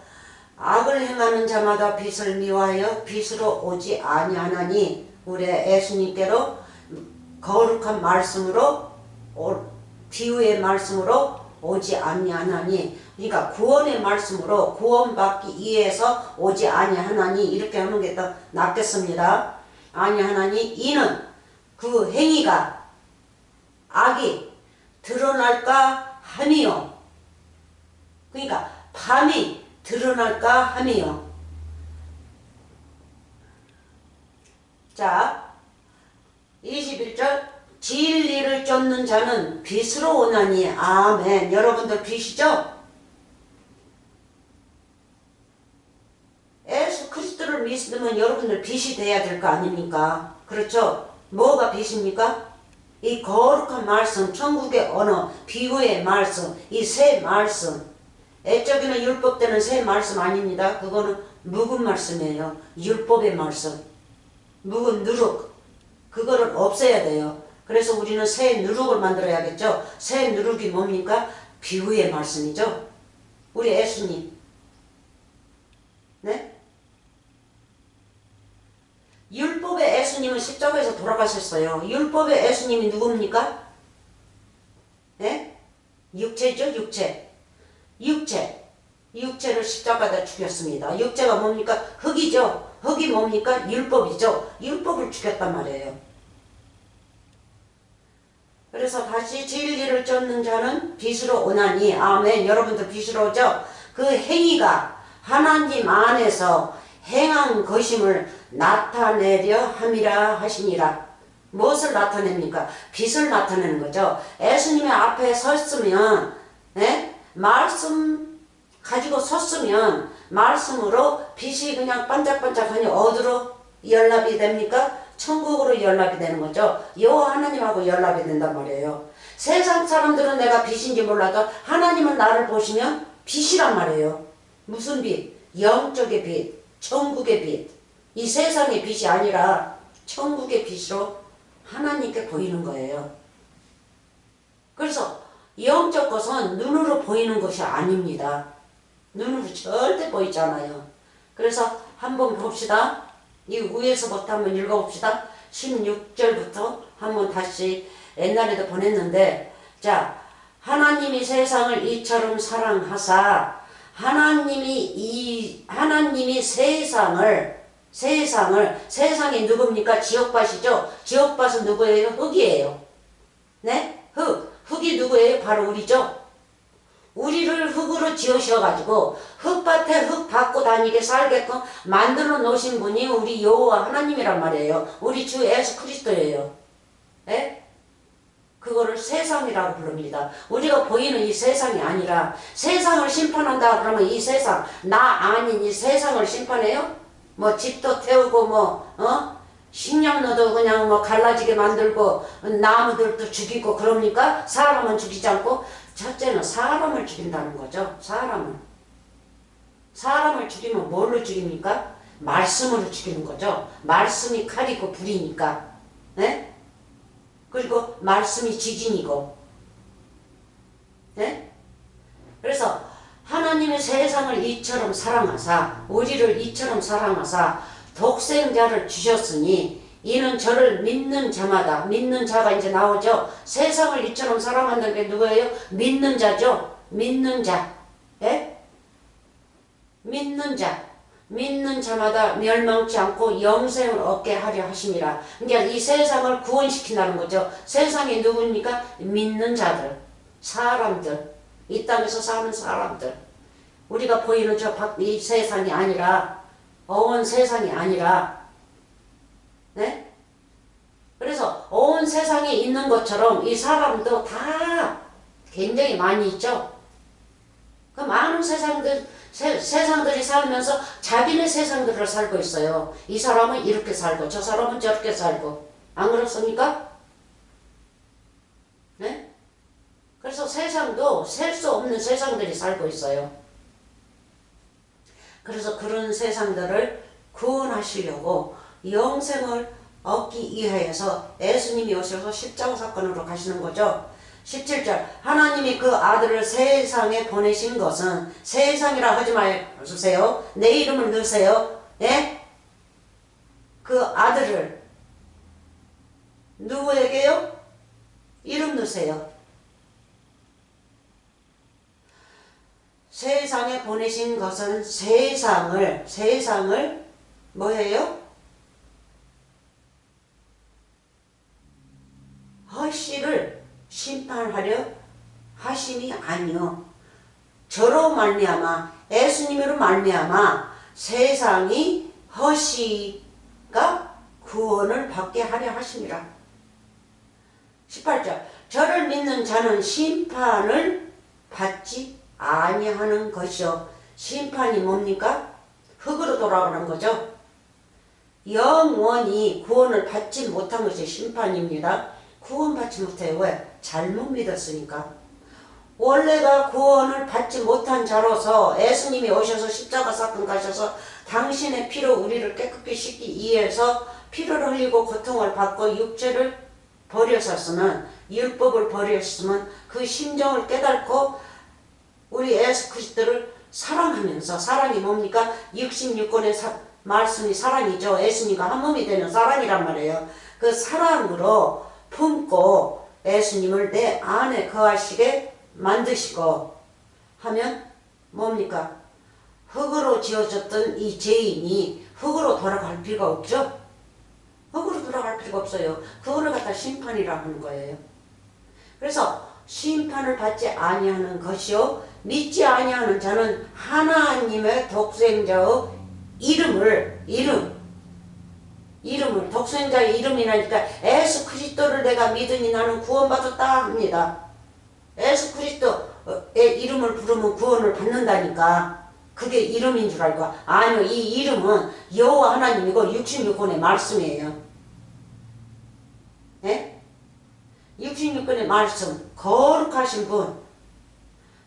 악을 행하는 자마다 빛을 미워하여 빛으로 오지 아니하나니. 우리 예수님께로 거룩한 말씀으로 비유의 말씀으로 오지 아니하나니, 그러니까 구원의 말씀으로 구원받기 위해서 오지 아니하나니 이렇게 하는 게 더 낫겠습니다. 아니하나니 이는 그 행위가 악이 드러날까 함이요. 그러니까 밤이 드러날까 함이요. 자, 21절 진리를 쫓는 자는 빛으로 오나니. 아멘. 여러분들 빛이죠? 예수 그리스도를 믿으면 여러분들 빛이 돼야 될 거 아닙니까? 그렇죠? 뭐가 빛입니까? 이 거룩한 말씀, 천국의 언어, 비유의 말씀, 이 새 말씀. 애적에는 율법 때는 새 말씀 아닙니다. 그거는 묵은 말씀이에요. 율법의 말씀. 묵은 누룩. 그거를 없애야 돼요. 그래서 우리는 새 누룩을 만들어야겠죠. 새 누룩이 뭡니까? 비유의 말씀이죠. 우리 예수님. 네? 율법의 예수님은 십자가에서 돌아가셨어요. 율법의 예수님이 누굽니까? 네? 육체죠, 육체. 육체를 십자가에다 죽였습니다. 육체가 뭡니까? 흙이죠. 흙이 뭡니까? 율법이죠. 율법을 죽였단 말이에요. 그래서 다시 진리를 쫓는 자는 빛으로 오나니. 아멘. 여러분들 빛으로 오죠? 그 행위가 하나님 안에서 행한 것임을 나타내려 함이라 하시니라. 무엇을 나타냅니까? 빛을 나타내는 거죠. 예수님의 앞에 섰으면, 말씀 가지고 섰으면 말씀으로 빛이 그냥 반짝반짝하니 어디로 연락이 됩니까? 천국으로 연락이 되는 거죠. 여호와 하나님하고 연락이 된단 말이에요. 세상 사람들은 내가 빛인지 몰라도 하나님은 나를 보시면 빛이란 말이에요. 무슨 빛? 영적의 빛, 천국의 빛. 이 세상의 빛이 아니라 천국의 빛으로 하나님께 보이는 거예요. 그래서 영적 것은 눈으로 보이는 것이 아닙니다. 눈으로 절대 보이지 않아요. 그래서 한번 봅시다. 이 위에서부터 한번 읽어봅시다. 16절부터 한번 다시 옛날에도 보냈는데, 자, 하나님이 세상을 이처럼 사랑하사 하나님이 세상이 누굽니까? 지옥밭이죠. 지옥밭은 누구예요? 흙이에요. 네? 흙이 누구예요? 바로 우리죠. 우리를 흙으로 지으셔가지고 흙밭에 흙 밟고 다니게 살게끔 만들어 놓으신 분이 우리 여호와 하나님이란 말이에요. 우리 주 예수 그리스도예요. 예? 그거를 세상이라고 부릅니다. 우리가 보이는 이 세상이 아니라, 세상을 심판한다 그러면 이 세상, 나 아닌 이 세상을 심판해요? 뭐 집도 태우고 식량로도 그냥 갈라지게 만들고 나무들도 죽이고 그럽니까? 사람은 죽이지 않고. 첫째는 사람을 죽인다는 거죠. 사람을 죽이면 뭘로 죽입니까? 말씀으로 죽이는 거죠. 말씀이 칼이고 불이니까. 네? 그리고 말씀이 지진이고. 네? 그래서 하나님의 세상을 이처럼 사랑하사, 우리를 이처럼 사랑하사 독생자를 주셨으니 이는 저를 믿는 자마다, 믿는 자가 이제 나오죠. 세상을 이처럼 사랑한다는 게 누구예요? 믿는 자죠. 믿는 자. 예? 믿는 자마다 멸망치 않고 영생을 얻게 하려 하심이라. 그러니까 이 세상을 구원시킨다는 거죠. 세상이 누구입니까? 믿는 자들, 사람들, 이 땅에서 사는 사람들. 우리가 보이는 이 세상이 아니라, 어원 세상이 아니라, 네? 그래서 온 세상에 있는 것처럼 이 사람도 다 굉장히 많이 있죠. 그 많은 세상들이 살면서 자기네 세상들을 살고 있어요. 이 사람은 이렇게 살고 저 사람은 저렇게 살고. 안 그렇습니까? 네? 그래서 세상도 셀 수 없는 세상들이 살고 있어요. 그래서 그런 세상들을 구원하시려고 영생을 얻기 위하여서 예수님이 오셔서 십자가 사건으로 가시는 거죠. 17절 하나님이 그 아들을 세상에 보내신 것은, 세상이라 하지 마세요. 내 이름을 넣으세요. 예? 그 아들을 누구에게요? 이름 넣으세요. 세상에 보내신 것은 세상을 뭐해요? 허씨를 심판하려 하심이 아니요. 저로 말미암아 예수님으로 말미암아 세상이 허씨가 구원을 받게 하려 하심이라. 18절 저를 믿는 자는 심판을 받지 아니하는 것이요. 심판이 뭡니까? 흙으로 돌아가는 거죠. 영원히 구원을 받지 못한 것이 심판입니다. 구원받지 못해요. 왜? 잘못 믿었으니까. 원래가 구원을 받지 못한 자로서 예수님이 오셔서 십자가 사건 가셔서 당신의 피로 우리를 깨끗게 씻기 위해서 피를 흘리고 고통을 받고 육체를 버렸었으면, 율법을 버렸으면 그 심정을 깨닫고 우리 예수 그리스도를 사랑하면서, 사랑이 뭡니까? 66권의 말씀이 사랑이죠. 예수님과 한 몸이 되는 사랑이란 말이에요. 그 사랑으로 품고 예수님을 내 안에 거하시게 만드시고 하면 뭡니까? 흙으로 지어졌던 이 죄인이 흙으로 돌아갈 필요가 없죠? 흙으로 돌아갈 필요가 없어요. 그거를 갖다 심판이라 하는 거예요. 그래서 심판을 받지 아니하는 것이요 믿지 아니하는 자는 하나님의 독생자의 이름을 독생자의 이름이라니까 예수 그리스도를 내가 믿으니 나는 구원받았다 합니다. 예수 그리스도의 이름을 부르면 구원을 받는다니까. 그게 이름인 줄 알고. 아니요, 이 이름은 여호와 하나님이고 66권의 말씀이에요. 예? 66권의 말씀, 거룩하신 분.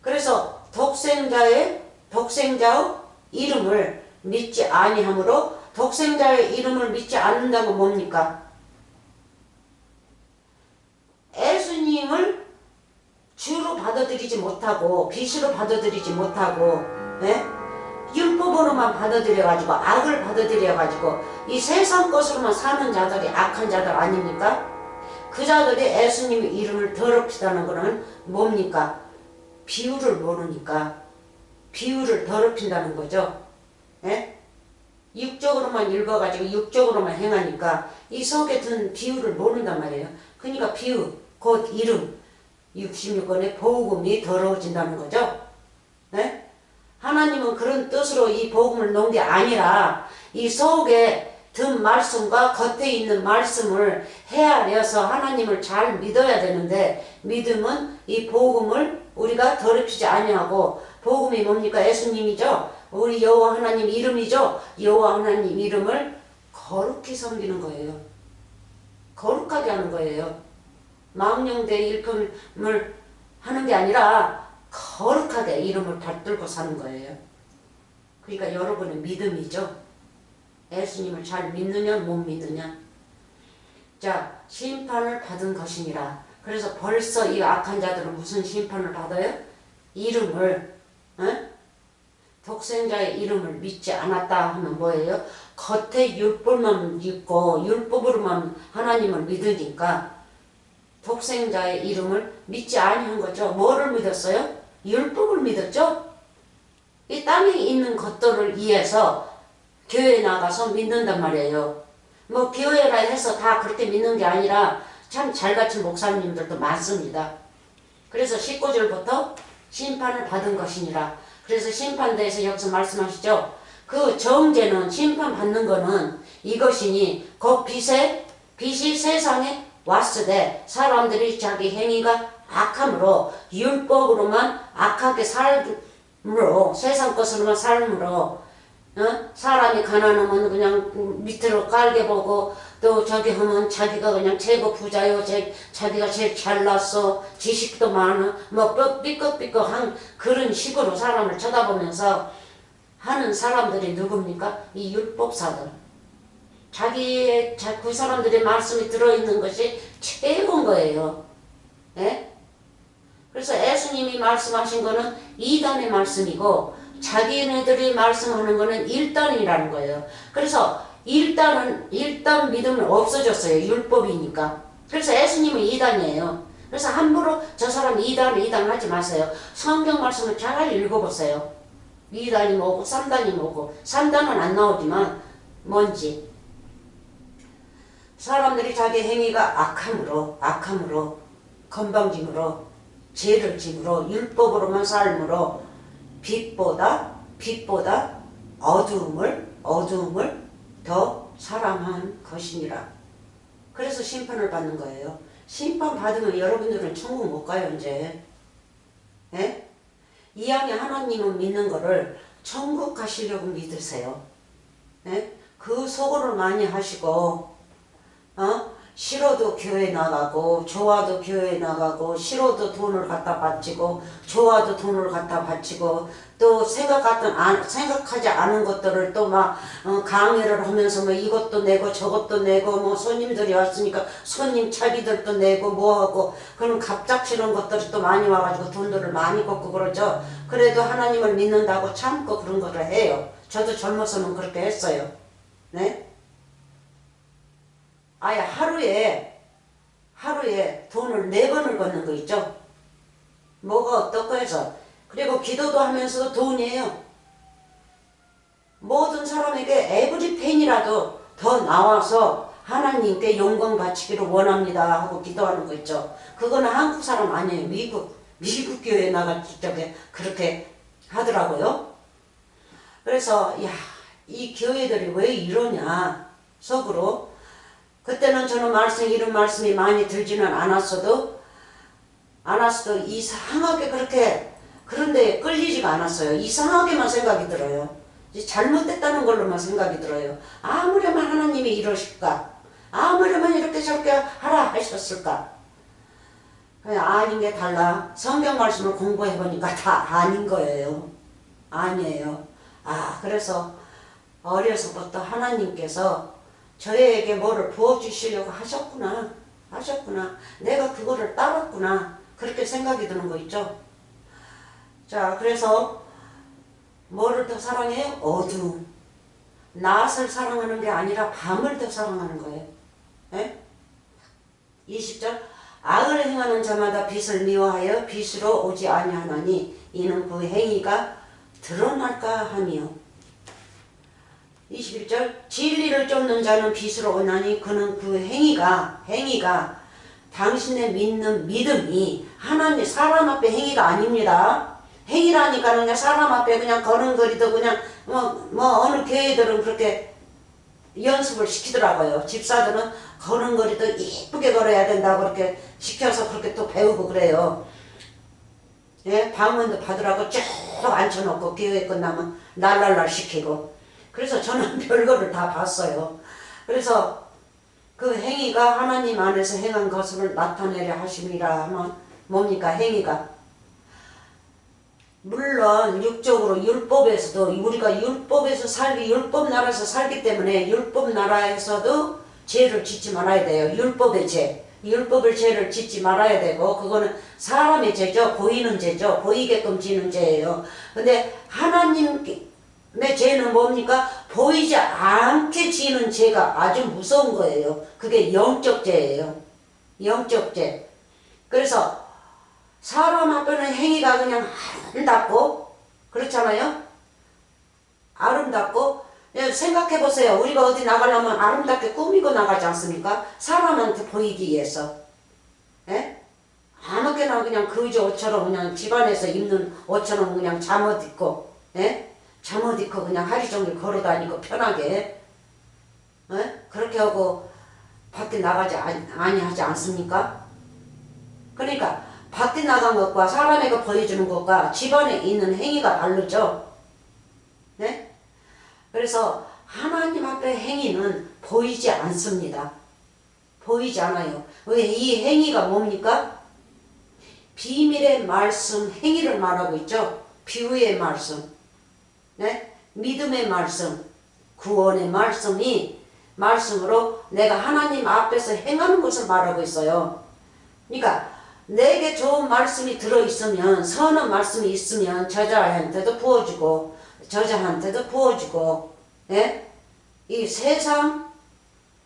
그래서 독생자의 이름을 믿지 아니하므로, 독생자의 이름을 믿지 않는다고 뭡니까? 예수님을 주로 받아들이지 못하고 빛으로 받아들이지 못하고, 예? 율법으로만 받아들여가지고 악을 받아들여가지고 이 세상 것으로만 사는 자들이 악한 자들 아닙니까? 그 자들이 예수님의 이름을 더럽히다는 것은 뭡니까? 비유를 모르니까 비유를 더럽힌다는 거죠. 예? 육적으로만 읽어가지고 육적으로만 행하니까 이 속에 든 비유를 모른단 말이에요. 그러니까 비유, 곧 이름, 66권의 복음이 더러워진다는 거죠. 네? 하나님은 그런 뜻으로 이 복음을 놓은 게 아니라 이 속에 든 말씀과 겉에 있는 말씀을 헤아려서 하나님을 잘 믿어야 되는데, 믿음은 이 복음을 우리가 더럽히지 아니하고, 복음이 뭡니까? 예수님이죠. 우리 여호와 하나님 이름이죠. 여호와 하나님 이름을 거룩히 섬기는 거예요. 거룩하게 하는 거예요. 망령되 일품을 하는 게 아니라 거룩하게 이름을 받들고 사는 거예요. 그러니까 여러분의 믿음이죠. 예수님을 잘 믿느냐 못 믿느냐. 자, 심판을 받은 것이니라. 그래서 벌써 이 악한 자들은 무슨 심판을 받아요? 이름을, 독생자의 이름을 믿지 않았다 하면 뭐예요? 겉에 율법만 믿고 율법으로만 하나님을 믿으니까 독생자의 이름을 믿지 아니한 거죠. 뭐를 믿었어요? 율법을 믿었죠. 이 땅에 있는 것들을 위해서 교회에 나가서 믿는단 말이에요. 뭐 교회라 해서 다 그렇게 믿는 게 아니라 참 잘가친 목사님들도 많습니다. 그래서 19절부터 심판을 받은 것이니라. 그래서 심판대에서 여기서 말씀하시죠. 그 정죄는, 심판받는 거는 이것이니 곧 빛이 세상에 왔으되 사람들이 자기 행위가 악함으로 율법으로만 악하게 삶으로, 세상 것으로만 삶으로, 사람이 가난하면 그냥 밑으로 깔게 보고, 또 저기 하면 자기가 그냥 최고 부자요, 자기가 제일 잘났어, 지식도 많아, 뭐 삐걱삐걱한 그런 식으로 사람을 쳐다보면서 하는 사람들이 누굽니까? 이 율법사들. 그 사람들의 말씀이 들어있는 것이 최고인 거예요. 예? 그래서 예수님이 말씀하신 거는 2단의 말씀이고, 자기네들이 말씀하는 거는 1단이라는 거예요. 그래서 1단 믿음은 없어졌어요. 율법이니까. 그래서 예수님은 2단이에요. 그래서 함부로 저 사람 이단 하지 마세요. 성경 말씀을 잘 읽어보세요. 이단이 뭐고 삼단이 뭐고. 삼단은 안 나오지만 뭔지. 사람들이 자기 행위가 악함으로 건방짐으로 죄를 짐으로 율법으로만 삶으로 빛보다 어두움을 더 사랑한 것이니라. 그래서 심판을 받는 거예요. 심판 받으면 여러분들은 천국 못 가요 이제. 예? 이왕에 하나님은 믿는 거를 천국 가시려고 믿으세요. 예? 그 소고를 많이 하시고 싫어도 교회 나가고 좋아도 교회 나가고 싫어도 돈을 갖다 바치고 좋아도 돈을 갖다 바치고 또 생각하지 않은 것들을 또 막 강의를 하면서 뭐 이것도 내고 저것도 내고 뭐 손님들이 왔으니까 손님 차비들도 내고 뭐하고 그런 갑작스러운 것들이 또 많이 와가지고 돈들을 많이 걷고 그러죠. 그래도 하나님을 믿는다고 참고 그런 거를 해요. 저도 젊어서는 그렇게 했어요. 네? 아예 하루에 돈을 4번을 걷는 거 있죠. 뭐가 어떻고 해서. 그리고 기도도 하면서도 돈이에요. 모든 사람에게 에브리 펜이라도 더 나와서 하나님께 영광 바치기를 원합니다 하고 기도하는 거 있죠. 그거는 한국 사람 아니에요. 미국 교회에 나갈 때 그렇게 하더라고요. 그래서 이 교회들이 왜 이러냐 속으로. 그때는 저는 이런 말씀이 많이 들지는 않았어도 이상하게 그런데 끌리지가 않았어요. 이상하게만 생각이 들어요. 잘못됐다는 걸로만 생각이 들어요. 아무렴만 하나님이 이러실까? 아무렴만 이렇게 저렇게 하라 하셨을까? 그냥 아닌 게 달라. 성경 말씀을 공부해보니까 다 아닌 거예요. 아니에요. 그래서 어려서부터 하나님께서 저에게 뭐를 부어주시려고 하셨구나. 내가 그거를 따랐구나. 그렇게 생각이 드는 거 있죠. 자, 그래서 뭐를 더 사랑해요? 어두움. 낮을 사랑하는 게 아니라 밤을 더 사랑하는 거예요. 네? 20절 악을 행하는 자마다 빛을 미워하여 빛으로 오지 아니하나니 이는 그 행위가 드러날까 하며 21절 진리를 쫓는 자는 빛으로 오나니 그는 그 행위가 당신의 믿는 믿음이 하나님 사람 앞에 행위가 아닙니다. 행위라니까 그냥 사람 앞에 그냥 걸음걸이도 그냥 어느 교회들은 그렇게 연습을 시키더라고요. 집사들은 걸음걸이도 이쁘게 걸어야 된다고 그렇게 시켜서 그렇게 또 배우고 그래요. 예, 방문도 받으라고 쭉 앉혀놓고 교회 끝나면 날랄랄 시키고. 그래서 저는 별거를 다 봤어요. 그래서 그 행위가 하나님 안에서 행한 것을 나타내려 하심이라 하면 뭡니까? 행위가. 물론 육적으로 율법에서도 우리가 율법 나라에서 살기 때문에 율법 나라에서도 죄를 짓지 말아야 돼요. 율법의 죄를 짓지 말아야 되고 그거는 사람의 죄죠. 보이는 죄죠. 보이게끔 지는 죄예요. 근데 하나님의 죄는 뭡니까? 보이지 않게 지는 죄가 아주 무서운 거예요. 그게 영적 죄예요. 영적 죄. 그래서 사람 앞에는 행위가 그냥 아름답고 그렇잖아요. 아름답고 생각해보세요. 우리가 어디 나가려면 아름답게 꾸미고 나가지 않습니까? 사람한테 보이기 위해서. 예? 아무렇게나 그냥 거지 옷처럼 그냥 집안에서 입는 옷처럼 그냥 잠옷 입고 잠옷 입고 그냥 하루 종일 걸어다니고 편하게 그렇게 하고 밖에 나가지 아니하지 않습니까? 그러니까 밖에 나간 것과 사람에게 보여주는 것과 집안에 있는 행위가 다르죠. 네? 그래서 하나님 앞에 행위는 보이지 않습니다. 보이지 않아요. 왜? 이 행위가 뭡니까? 비밀의 말씀, 행위를 말하고 있죠. 비유의 말씀, 네? 믿음의 말씀, 구원의 말씀으로 내가 하나님 앞에서 행하는 것을 말하고 있어요. 그러니까 내게 좋은 말씀이 들어있으면, 선한 말씀이 있으면 저자한테도 부어주고 저자한테도 부어주고, 예? 이 세상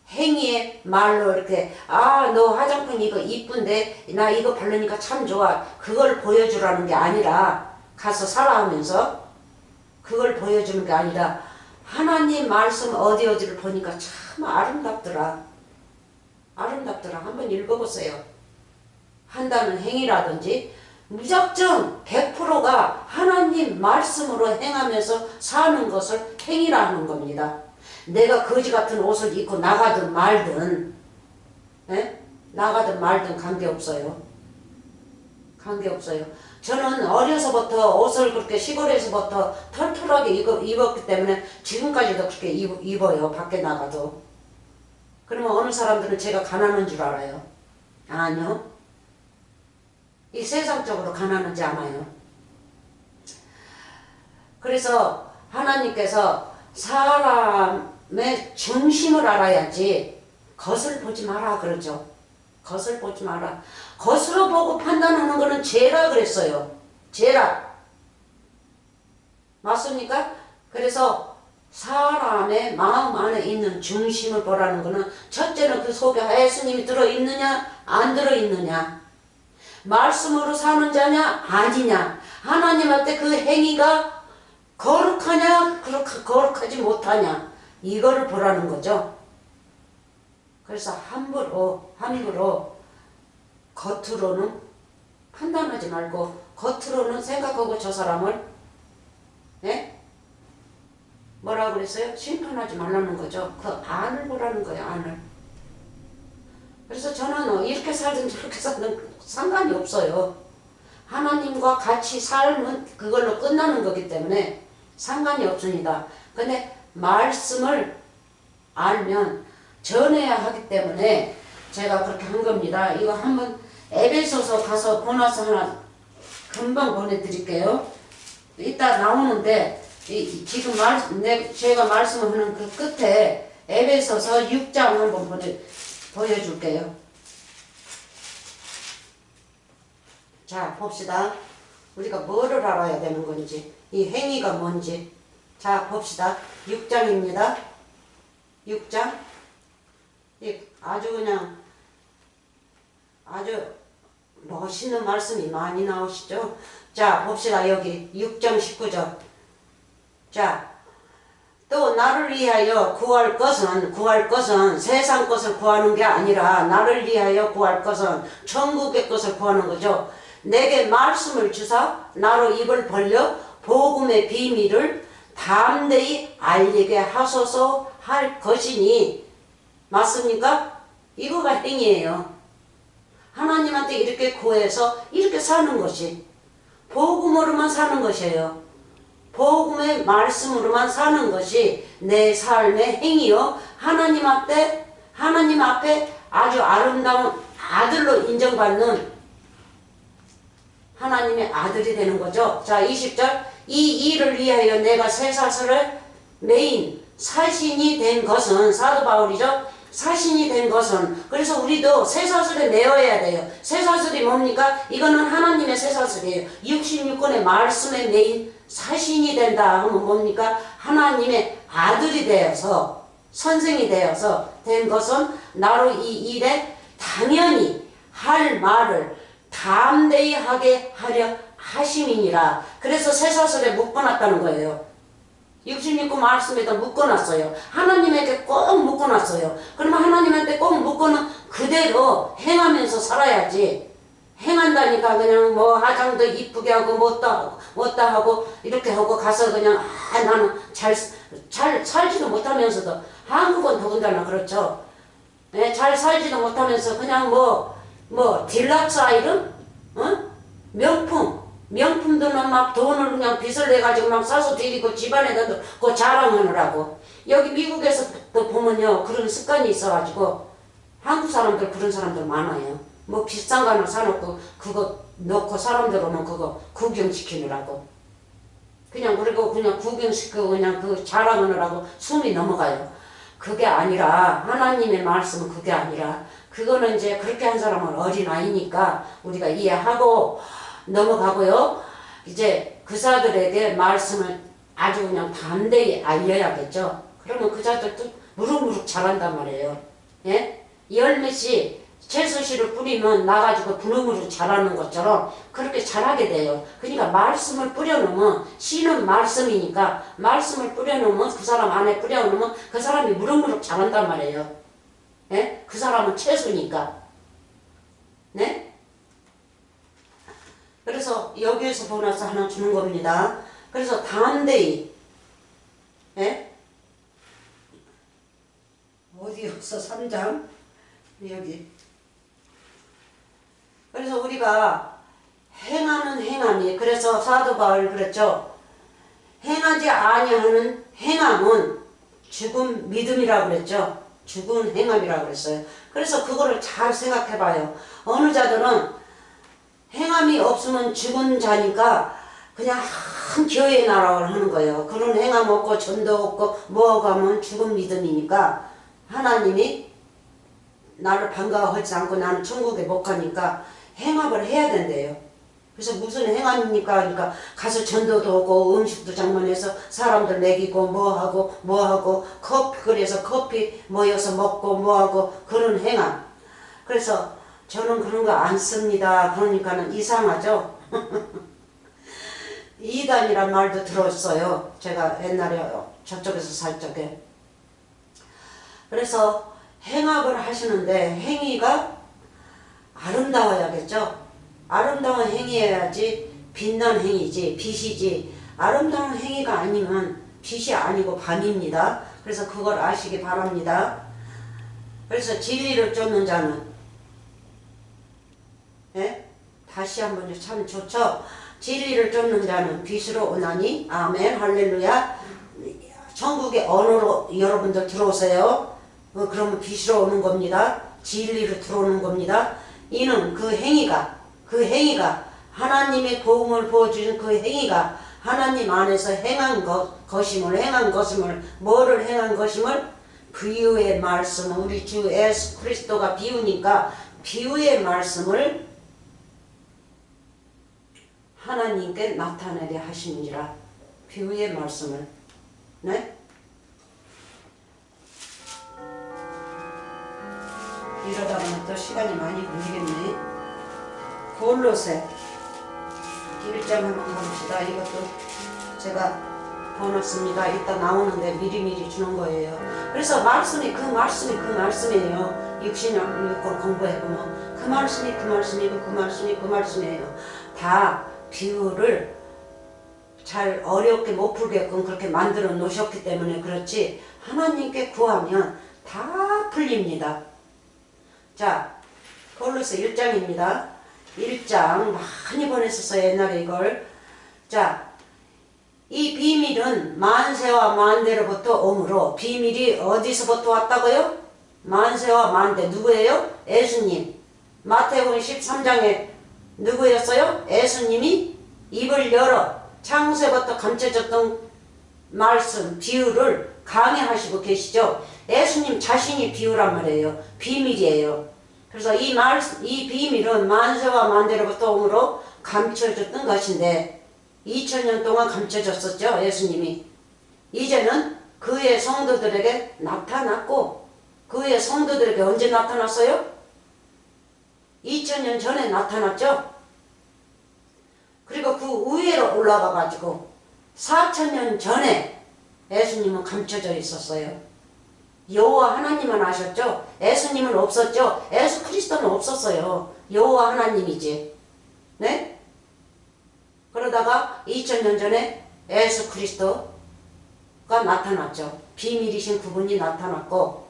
행위의 말로 이렇게 아 너 화장품 이거 이쁜데 나 이거 바르니까 참 좋아 그걸 보여주라는 게 아니라 가서 살아가면서 그걸 보여주는 게 아니라 하나님 말씀 어디 어디를 보니까 참 아름답더라. 아름답더라. 한번 읽어보세요. 한다는 행위라든지 무작정 100%가 하나님 말씀으로 행하면서 사는 것을 행위라는 겁니다. 내가 거지 같은 옷을 입고 나가든 말든 나가든 말든 관계없어요. 관계없어요. 저는 어려서부터 옷을 그렇게 시골에서부터 털털하게 입었기 때문에 지금까지도 그렇게 입어요. 밖에 나가도. 그러면 어느 사람들은 제가 가난한 줄 알아요. 아니요. 이 세상적으로 가난하지 않아요. 그래서 하나님께서 사람의 중심을 알아야지 겉을 보지 마라 그러죠. 겉을 보지 마라. 겉으로 보고 판단하는 거는 죄라 그랬어요. 죄라. 맞습니까? 그래서 사람의 마음 안에 있는 중심을 보라는 거는 첫째는 그 속에 예수님이 들어있느냐 안 들어있느냐 말씀으로 사는 자냐 아니냐 하나님한테 그 행위가 거룩하냐 거룩하지 못하냐 이거를 보라는 거죠. 그래서 함부로 겉으로는 판단하지 말고 겉으로는 생각하고 저 사람을 뭐라고 그랬어요? 심판하지 말라는 거죠. 그 안을 보라는 거예요. 안을. 그래서 저는 이렇게 살든 저렇게 살든 상관이 없어요. 하나님과 같이 삶은 그걸로 끝나는 거기 때문에 상관이 없습니다. 근데 말씀을 알면 전해야 하기 때문에 제가 그렇게 한 겁니다. 이거 한번 에베소서 가서 보너스 하나 금방 보내드릴게요. 이따 나오는데 지금 제가 말씀하는 그 끝에 에베소서 6장 한번 보여줄게요. 자 봅시다. 우리가 뭐를 알아야 되는 건지 이 행위가 뭔지 자 봅시다. 6장입니다. 6장 아주 그냥 아주 멋있는 말씀이 많이 나오시죠. 자 봅시다. 여기 6장 19절 자 또 나를 위하여 구할 것은 세상 것을 구하는 게 아니라 나를 위하여 구할 것은 천국의 것을 구하는 거죠. 내게 말씀을 주사 나로 입을 벌려 복음의 비밀을 담대히 알리게 하소서 할 것이니 맞습니까? 이거가 행위예요. 하나님한테 이렇게 구해서 이렇게 사는 것이 복음으로만 사는 것이에요. 복음의 말씀으로만 사는 것이 내 삶의 행위요. 하나님 앞에 아주 아름다운 아들로 인정받는 하나님의 아들이 되는 거죠. 자 20절 이 일을 위하여 내가 쇠사슬을 메인 사신이 된 것은 사도 바울이죠. 사신이 된 것은 그래서 우리도 쇠사슬에 메어야 돼요. 쇠사슬이 뭡니까? 이거는 하나님의 쇠사슬이에요. 66권의 말씀에 메인 사신이 된다 하면 뭡니까? 하나님의 아들이 되어서 선생이 되어서 된 것은 나로 이 일에 당연히 할 말을 담대히 하게 하려 하심이니라. 그래서 쇠사슬에 묶어놨다는 거예요. 66권 말씀에다 묶어놨어요. 하나님에게 꼭 묶어놨어요. 그러면 하나님한테 꼭 묶어놓은 그대로 행하면서 살아야지. 행한다니까 그냥 뭐 화장도 이쁘게 하고 못다 하고 이렇게 하고 가서 그냥 나는 잘 살지도 못하면서도 한국은 더군다나 그렇죠. 네, 잘 살지도 못하면서 그냥 뭐 딜락스 아이름 명품들은 막 돈을 그냥 빚을 내가지고 막 사서 드리고 집안에다 그 자랑하느라고. 여기 미국에서 또 보면요 그런 습관이 있어가지고 한국 사람들 그런 사람들 많아요. 뭐 비싼 거 하나 사놓고 그거 넣고 사람들 오면 그거 구경시키느라고. 그리고 그냥 구경시키고 그냥 그 자랑하느라고 숨이 넘어가요. 그게 아니라 하나님의 말씀은 그게 아니라 그거는 이제 그렇게 한 사람은 어린아이니까 우리가 이해하고 넘어가고요. 이제 그 자들에게 말씀을 아주 그냥 담대히 알려야겠죠. 그러면 그 자들도 무럭무럭 자란단 말이에요. 예? 열매씨 채소씨를 뿌리면 나가지고 분홍으로 자라는 것처럼 그렇게 자라게 돼요. 그러니까 말씀을 뿌려놓으면 씨는 말씀이니까 말씀을 뿌려놓으면 그 사람 안에 뿌려놓으면 그 사람이 무럭무럭 자란단 말이에요. 예? 그 사람은 채소니까. 네? 그래서 여기에서 보너스 하나 주는 겁니다. 그래서 담대히 예? 어디였어? 3장 여기. 그래서 우리가 행하는 행함이 그래서 사도 바울 그랬죠. 행하지 아니하는 행함은 죽은 믿음이라고 그랬죠. 죽은 행함이라고 그랬어요. 그래서 그거를 잘 생각해 봐요. 어느 자들은 행함이 없으면 죽은 자니까 그냥 한 교회에 나라고 하는 거예요. 그런 행함 없고 전도 없고 뭐하고 하면 죽은 믿음이니까 하나님이 나를 반가워하지 않고 나는 천국에 못 가니까 행함을 해야 된대요. 그래서 무슨 행함입니까? 그러니까 가서 전도도 하고 음식도 장만해서 사람들 먹이고 뭐하고 커피 그래서 커피 모여서 먹고 뭐하고 그런 행함. 그래서 저는 그런 거 안 씁니다. 그러니까는 이상하죠? 이단이란 말도 들었어요. 제가 옛날에 저쪽에서 살 적에. 그래서 행함을 하시는데 행위가 아름다워야겠죠. 아름다운 행위해야지 빛난 행위지 빛이지 아름다운 행위가 아니면 빛이 아니고 밤입니다. 그래서 그걸 아시기 바랍니다. 그래서 진리를 쫓는 자는 예? 다시 한번 참 좋죠. 진리를 쫓는 자는 빛으로 오나니 아멘 할렐루야. 천국의 언어로 여러분들 들어오세요. 그러면 빛으로 오는 겁니다. 진리로 들어오는 겁니다. 이는 그 행위가 하나님의 복음을 보여주는 그 행위가 하나님 안에서 행한 것임을 뭐를 행한 것임을 비유의 말씀 우리 주 예수 그리스도가 비유니까 비유의 말씀을 하나님께 나타내게 하시니라. 비유의 말씀을 네? 이러다가는 또 시간이 많이 걸리겠네. 골로새 1장 한번 가봅시다. 이것도 제가 보냈습니다. 이따 나오는데 미리미리 주는 거예요. 그래서 말씀이 그 말씀이에요. 육신을 공부해보면 그 말씀이에요. 다 비유를 잘 어렵게 못 풀게끔 그렇게 만들어 놓으셨기 때문에 그렇지 하나님께 구하면 다 풀립니다. 자, 골로새 1장입니다. 1장 많이 보냈었어요. 옛날에 이걸. 자, 이 비밀은 만세와 만대로부터 오므로 비밀이 어디서부터 왔다고요? 만세와 만대. 누구예요? 예수님. 마태복음 13장에 누구였어요? 예수님이 입을 열어 창세부터 감춰졌던 말씀, 비유를 강해하시고 계시죠. 예수님 자신이 비유란 말이에요. 비밀이에요. 그래서 이 비밀은 만세와 만대로부터 오므로 감춰졌던 것인데 2000년 동안 감춰졌었죠. 예수님이. 이제는 그의 성도들에게 나타났고 그의 성도들에게 언제 나타났어요? 2000년 전에 나타났죠. 그리고 그 위에로 올라가 가지고 4000년 전에 예수님은 감춰져 있었어요. 여호와 하나님만 아셨죠? 예수님은 없었죠? 예수 그리스도는 없었어요. 여호와 하나님이지. 네? 그러다가 2000년 전에 예수 그리스도가 나타났죠. 비밀이신 그분이 나타났고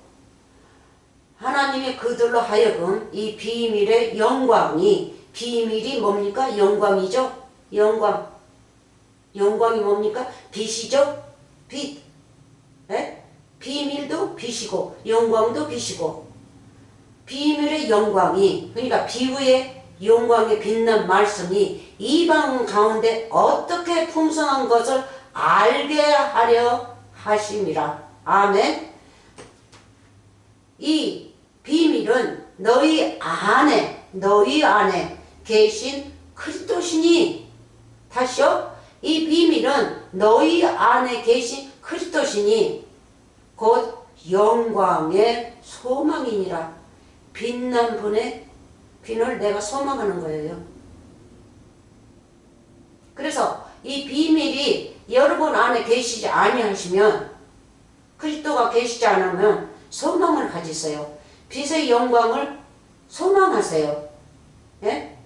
하나님이 그들로 하여금 이 비밀의 비밀이 뭡니까? 영광이죠? 영광이 뭡니까? 빛이죠? 빛. 네? 비밀도 빛이고 영광도 빛이고 비밀의 영광이 그러니까 비유의 영광에 빛난 말씀이 이방 가운데 어떻게 풍성한 것을 알게 하려 하심이라. 아멘. 이 비밀은 너희 안에 계신 그리스도시니 다시요. 이 비밀은 너희 안에 계신 그리스도시니 곧 영광의 소망이니라. 빛난 분의 빛을 내가 소망하는 거예요. 그래서 이 비밀이 여러분 안에 계시지 아니하시면, 그리스도가 계시지 않으면 소망을 가지세요. 빛의 영광을 소망하세요. 예?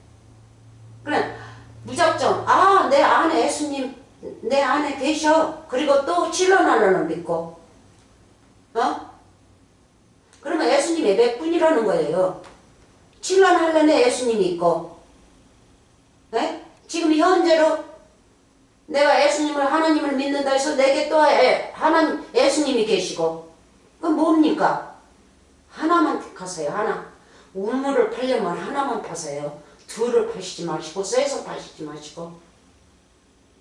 그래 무작정 내 안에 예수님 내 안에 계셔. 그리고 또 찔러나려는 믿고, 그러면 예수님이 몇 분이라는 거예요. 찔러나려는 예수님이 있고, 예? 지금 현재로 내가 예수님을 하나님을 믿는다 해서 내게 또 하나님 예수님이 계시고, 그건 뭡니까? 하나만 택하세요. 하나. 우물을 팔려면 하나만 파세요. 둘을 파시지 마시고 셋을 파시지 마시고.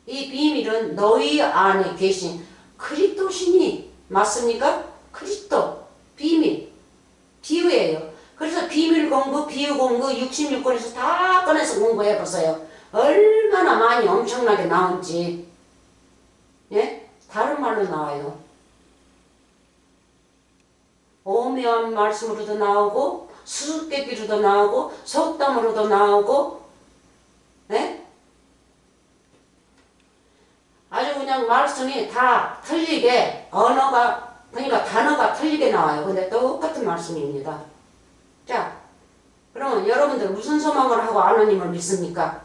이 비밀은 너희 안에 계신 그리스도시니. 맞습니까? 그리스도 비밀 비유예요. 그래서 비밀 공부, 비유 공부 66권에서 다 꺼내서 공부해 보세요. 얼마나 많이 엄청나게 나온지. 예? 다른 말로 나와요. 오묘한 말씀으로도 나오고, 수수께끼로도 나오고, 속담으로도 나오고, 예? 아주 그냥 말씀이 다 틀리게, 언어가, 그러니까 단어가 틀리게 나와요. 근데 똑같은 말씀입니다. 자, 그러면 여러분들 무슨 소망을 하고 하나님을 믿습니까?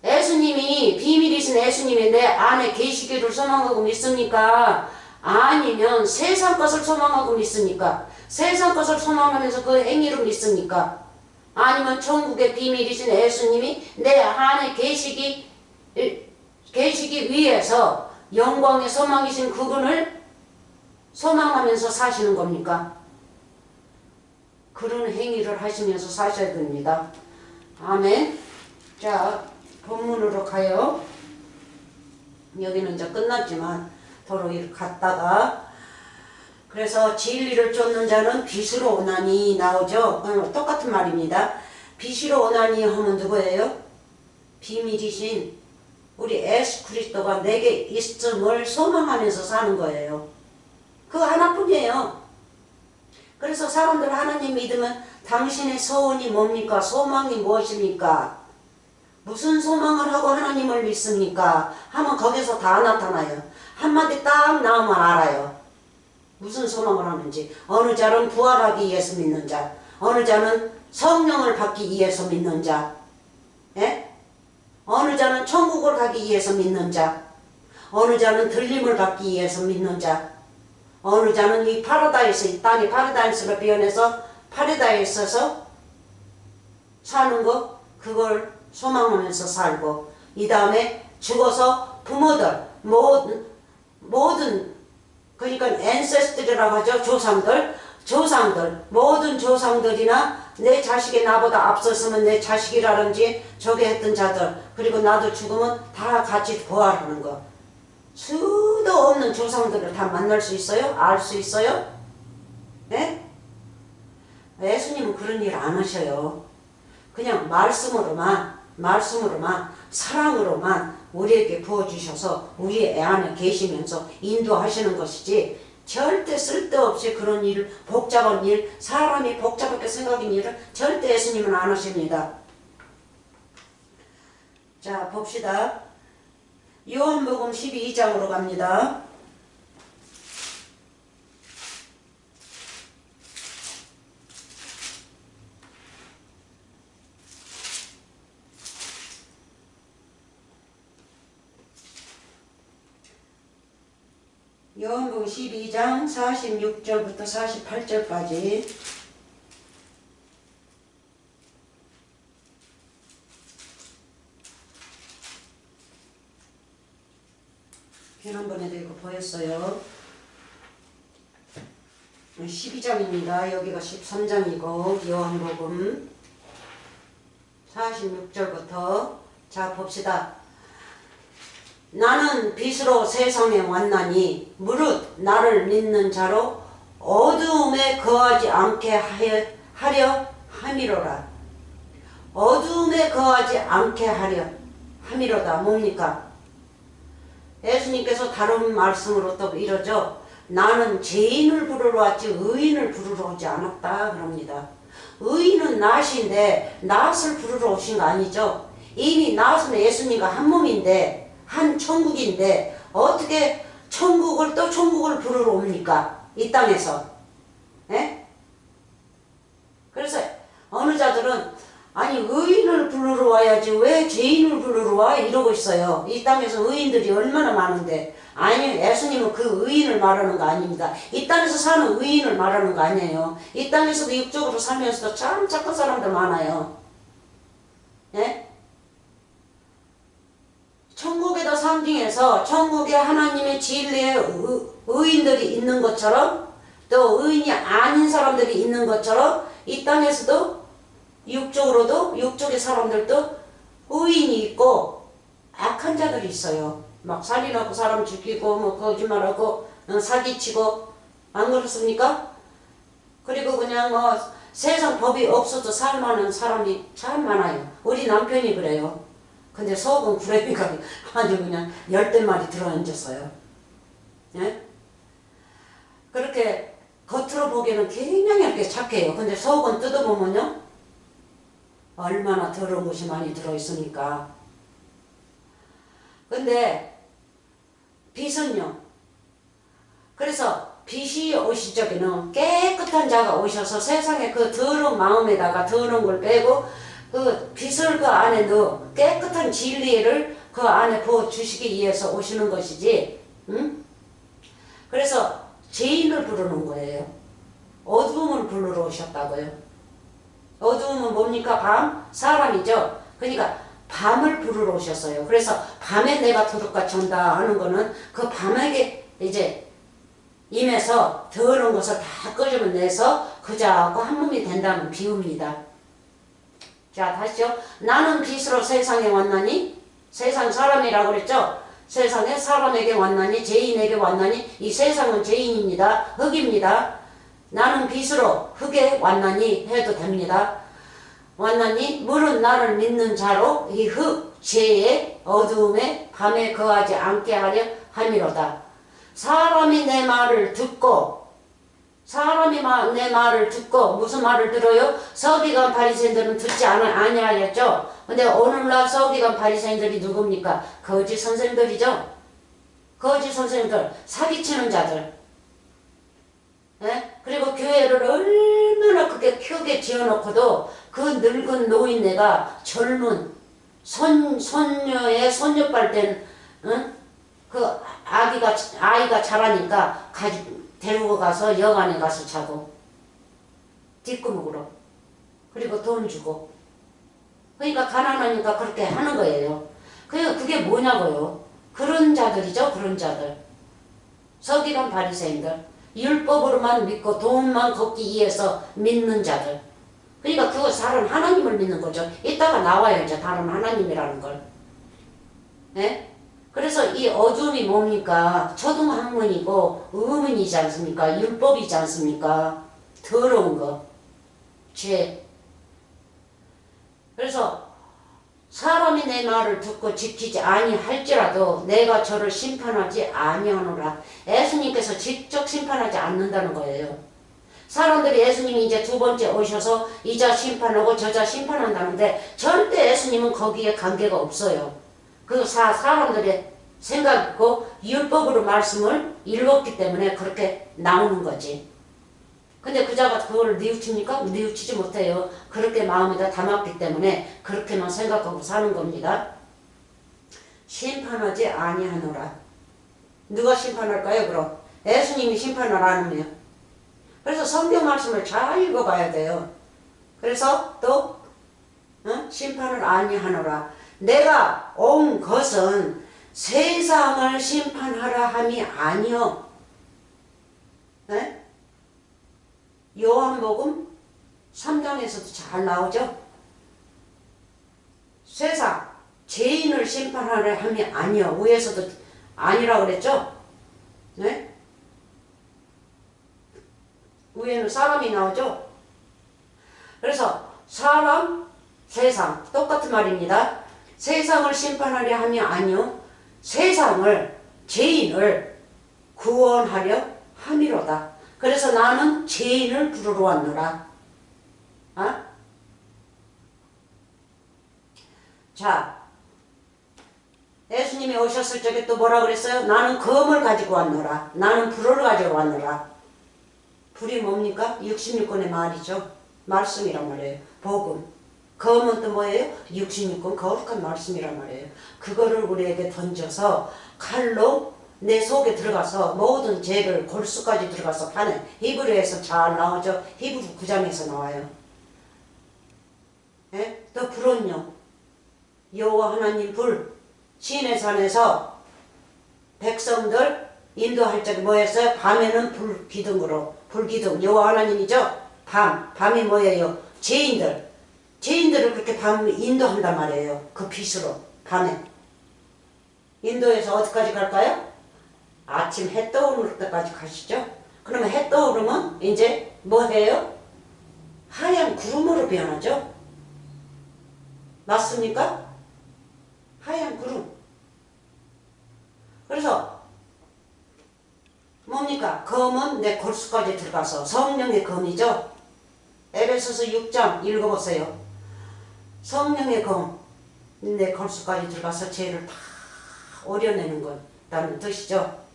예수님이, 비밀이신 예수님이 내 안에 계시기를 소망하고 믿습니까? 아니면 세상 것을 소망하고 믿습니까? 세상 것을 소망하면서 그 행위를 믿습니까? 아니면 천국의 비밀이신 예수님이 내 안에 계시기 위해서 영광의 소망이신 그분을 소망하면서 사시는 겁니까? 그런 행위를 하시면서 사셔야 됩니다. 아멘. 자, 본문으로 가요. 여기는 이제 끝났지만 도로 이렇게 갔다가, 그래서 진리를 쫓는 자는 빛으로 오나니 나오죠. 똑같은 말입니다. 빛으로 오나니 하면 누구예요? 비밀이신 우리 예수 그리스도가 내게 있음을 소망하면서 사는 거예요. 그거 하나뿐이에요. 그래서 사람들 하나님 믿으면 당신의 소원이 뭡니까? 소망이 무엇입니까? 무슨 소망을 하고 하나님을 믿습니까? 하면 거기서 다 나타나요. 한마디 딱 나오면 알아요. 무슨 소망을 하는지. 어느 자는 부활하기 위해서 믿는 자, 어느 자는 성령을 받기 위해서 믿는 자, 예? 어느 자는 천국을 가기 위해서 믿는 자, 어느 자는 들림을 받기 위해서 믿는 자, 어느 자는 이 파라다이스, 이 땅이 파라다이스로 표현해서 파라다이스에서 사는 거, 그걸 소망하면서 살고, 이 다음에 죽어서 부모들, 모든 그러니까 앤세스트리라고 하죠. 조상들, 모든 조상들이나 내 자식이 나보다 앞섰으면 내 자식이라든지 저기 했던 자들, 그리고 나도 죽으면 다 같이 부활하는 거. 수도 없는 조상들을 다 만날 수 있어요? 알 수 있어요? 네? 예수님은 그런 일 안 하셔요. 그냥 말씀으로만 사랑으로만 우리에게 부어주셔서 우리 안에 계시면서 인도하시는 것이지, 절대 쓸데없이 그런 일, 복잡한 일, 사람이 복잡하게 생각인 일을 절대 예수님은 안 하십니다. 자, 봅시다. 요한복음 12장으로 갑니다. 요한복음 12장 46절부터 48절까지. 지난번에도 이거 보였어요. 12장입니다. 여기가 13장이고 요한복음 46절부터. 자, 봅시다. 나는 빛으로 세상에 왔나니 무릇 나를 믿는 자로 어두움에 거하지 않게 하려 함이로라. 어두움에 거하지 않게 하려 함이로다. 뭡니까? 예수님께서 다른 말씀으로 또 이러죠. 나는 죄인을 부르러 왔지 의인을 부르러 오지 않았다 그럽니다. 의인은 낫인데 낫을 부르러 오신 거 아니죠. 이미 낫은 예수님과 한 몸인데 한 천국인데 어떻게 천국을 또 천국을 부르러 옵니까? 이 땅에서. 예? 그래서 어느 자들은 아니 의인을 부르러 와야지 왜 죄인을 부르러 와? 이러고 있어요. 이 땅에서 의인들이 얼마나 많은데. 아니 예수님은 그 의인을 말하는 거 아닙니다. 이 땅에서 사는 의인을 말하는 거 아니에요. 이 땅에서도 육적으로 살면서도 참 착한 사람들 많아요. 예? 천국에도 상징해서 천국에 하나님의 진리의 의인들이 있는 것처럼 또 의인이 아닌 사람들이 있는 것처럼 이 땅에서도 육적으로도 육적의 사람들도 의인이 있고 악한 자들이 있어요. 막 살인하고 사람 죽이고 뭐 거짓말하고 사기치고 안 그렇습니까? 그리고 그냥 뭐 세상 법이 없어도 살만한 사람이 참 많아요. 우리 남편이 그래요. 근데 속은 구레미가 아주 그냥 10대마리 들어앉았어요. 예? 그렇게 겉으로 보기에는 굉장히 이렇게 착해요. 근데 속은 뜯어보면요 얼마나 더러운 것이 많이 들어있으니까. 근데 빛은요. 그래서 빛이 오실 적에는 깨끗한 자가 오셔서 세상에 그 더러운 마음에다가 더러운 걸 빼고 그 빛을 그 안에 넣어 깨끗한 진리를 그 안에 부어주시기 위해서 오시는 것이지. 응? 그래서 죄인을 부르는 거예요. 어두움을 부르러 오셨다고요. 어두움은 뭡니까? 밤? 사람이죠. 그러니까 밤을 부르러 오셨어요. 그래서 밤에 내가 도둑같이 온다 하는 거는 그 밤에게 이제 임해서 더러운 것을 다 끄집어내서 그자하고 한 몸이 된다는 비유입니다. 자 다시요. 나는 빛으로 세상에 왔나니 세상 사람이라고 그랬죠. 세상에 사람에게 왔나니 죄인에게 왔나니 이 세상은 죄인입니다. 흙입니다. 나는 빛으로 흙에 왔나니 해도 됩니다. 왔나니 물은 나를 믿는 자로 이 흙 죄의 어두움에 밤에 거하지 않게 하려 함이로다. 사람이 내 말을 듣고 내 말을 듣고 무슨 말을 들어요? 서기관 바리새인들은 듣지 아니하였죠. 근데 오늘날 서기관 바리새인들이 누굽니까? 거짓 선생들이죠. 거짓 선생들, 사기치는 자들. 예? 그리고 교회를 얼마나 크게 지어놓고도 그 늙은 노인네가 젊은 손녀의 손녀빨 된 그 아이가 자라니까 데리고 가서 여관에 가서 자고 뒷구멍으로 그리고 돈 주고 그러니까 가난하니까 그렇게 하는 거예요. 그게 뭐냐고요. 그런 자들이죠. 그런 자들. 서기관 바리새인들. 율법으로만 믿고 돈만 걷기 위해서 믿는 자들. 그러니까 그거 다른 하나님을 믿는 거죠. 이따가 나와요. 이제 다른 하나님이라는 걸. 예? 그래서 이 어둠이 뭡니까? 초등학문이고 의문이지 않습니까? 율법이지 않습니까? 더러운 거. 죄. 그래서 사람이 내 말을 듣고 지키지 아니할지라도 내가 저를 심판하지 아니하노라. 예수님께서 직접 심판하지 않는다는 거예요. 사람들이 예수님이 이제 두 번째 오셔서 이자 심판하고 저자 심판한다는데 절대 예수님은 거기에 관계가 없어요. 그 사람들의 생각이고 율법으로 말씀을 읽었기 때문에 그렇게 나오는 거지. 근데 그자가 그걸 뉘우칩니까? 뉘우치지 못해요. 그렇게 마음에다 담았기 때문에 그렇게만 생각하고 사는 겁니다. 심판하지 아니하노라. 누가 심판할까요? 그럼 예수님이 심판을 안 하면. 그래서 성경 말씀을 잘 읽어봐야 돼요. 그래서 또 심판을 아니하노라. 내가 온 것은 세상을 심판하라 함이 아니요. 네? 요한복음 3장에서도 잘 나오죠. 세상 죄인을 심판하라 함이 아니요. 위에서도 아니라고 그랬죠. 네? 위에는 사람이 나오죠. 그래서 사람, 세상 똑같은 말입니다. 세상을 심판하려 함이 아니요 세상을 죄인을 구원하려 함이로다. 그래서 나는 죄인을 부르러 왔노라. 어? 자, 예수님이 오셨을 적에 또 뭐라 그랬어요? 나는 검을 가지고 왔노라. 나는 불을 가지고 왔노라. 불이 뭡니까? 66권의 말이죠. 말씀이란 말이에요. 복음. 검은 또 뭐예요? 66권 거룩한 말씀이란 말이에요. 그거를 우리에게 던져서 칼로 내 속에 들어가서 모든 죄를 골수까지 들어가서 파는, 히브리에서 잘 나오죠. 히브리 9장에서 나와요. 예? 또 불은요, 여호와 하나님 불, 시내 산에서 백성들 인도할 적에 뭐였어요? 밤에는 불기둥으로, 불기둥, 여호와 하나님이죠. 밤이 뭐예요? 죄인들을 그렇게 밤에 인도한단 말이에요. 그 빛으로 밤에. 인도에서 어디까지 갈까요? 아침 해 떠오를 때까지 가시죠. 그러면 해 떠오르면 이제 뭐 해요? 하얀 구름으로 변하죠. 맞습니까? 하얀 구름. 그래서 뭡니까? 검은 내 골수까지 들어가서 성령의 검이죠. 에베소서 6장 읽어보세요. 성령의 검, 내 골수까지 들어가서 죄를 다 오려내는 것다는 뜻이죠.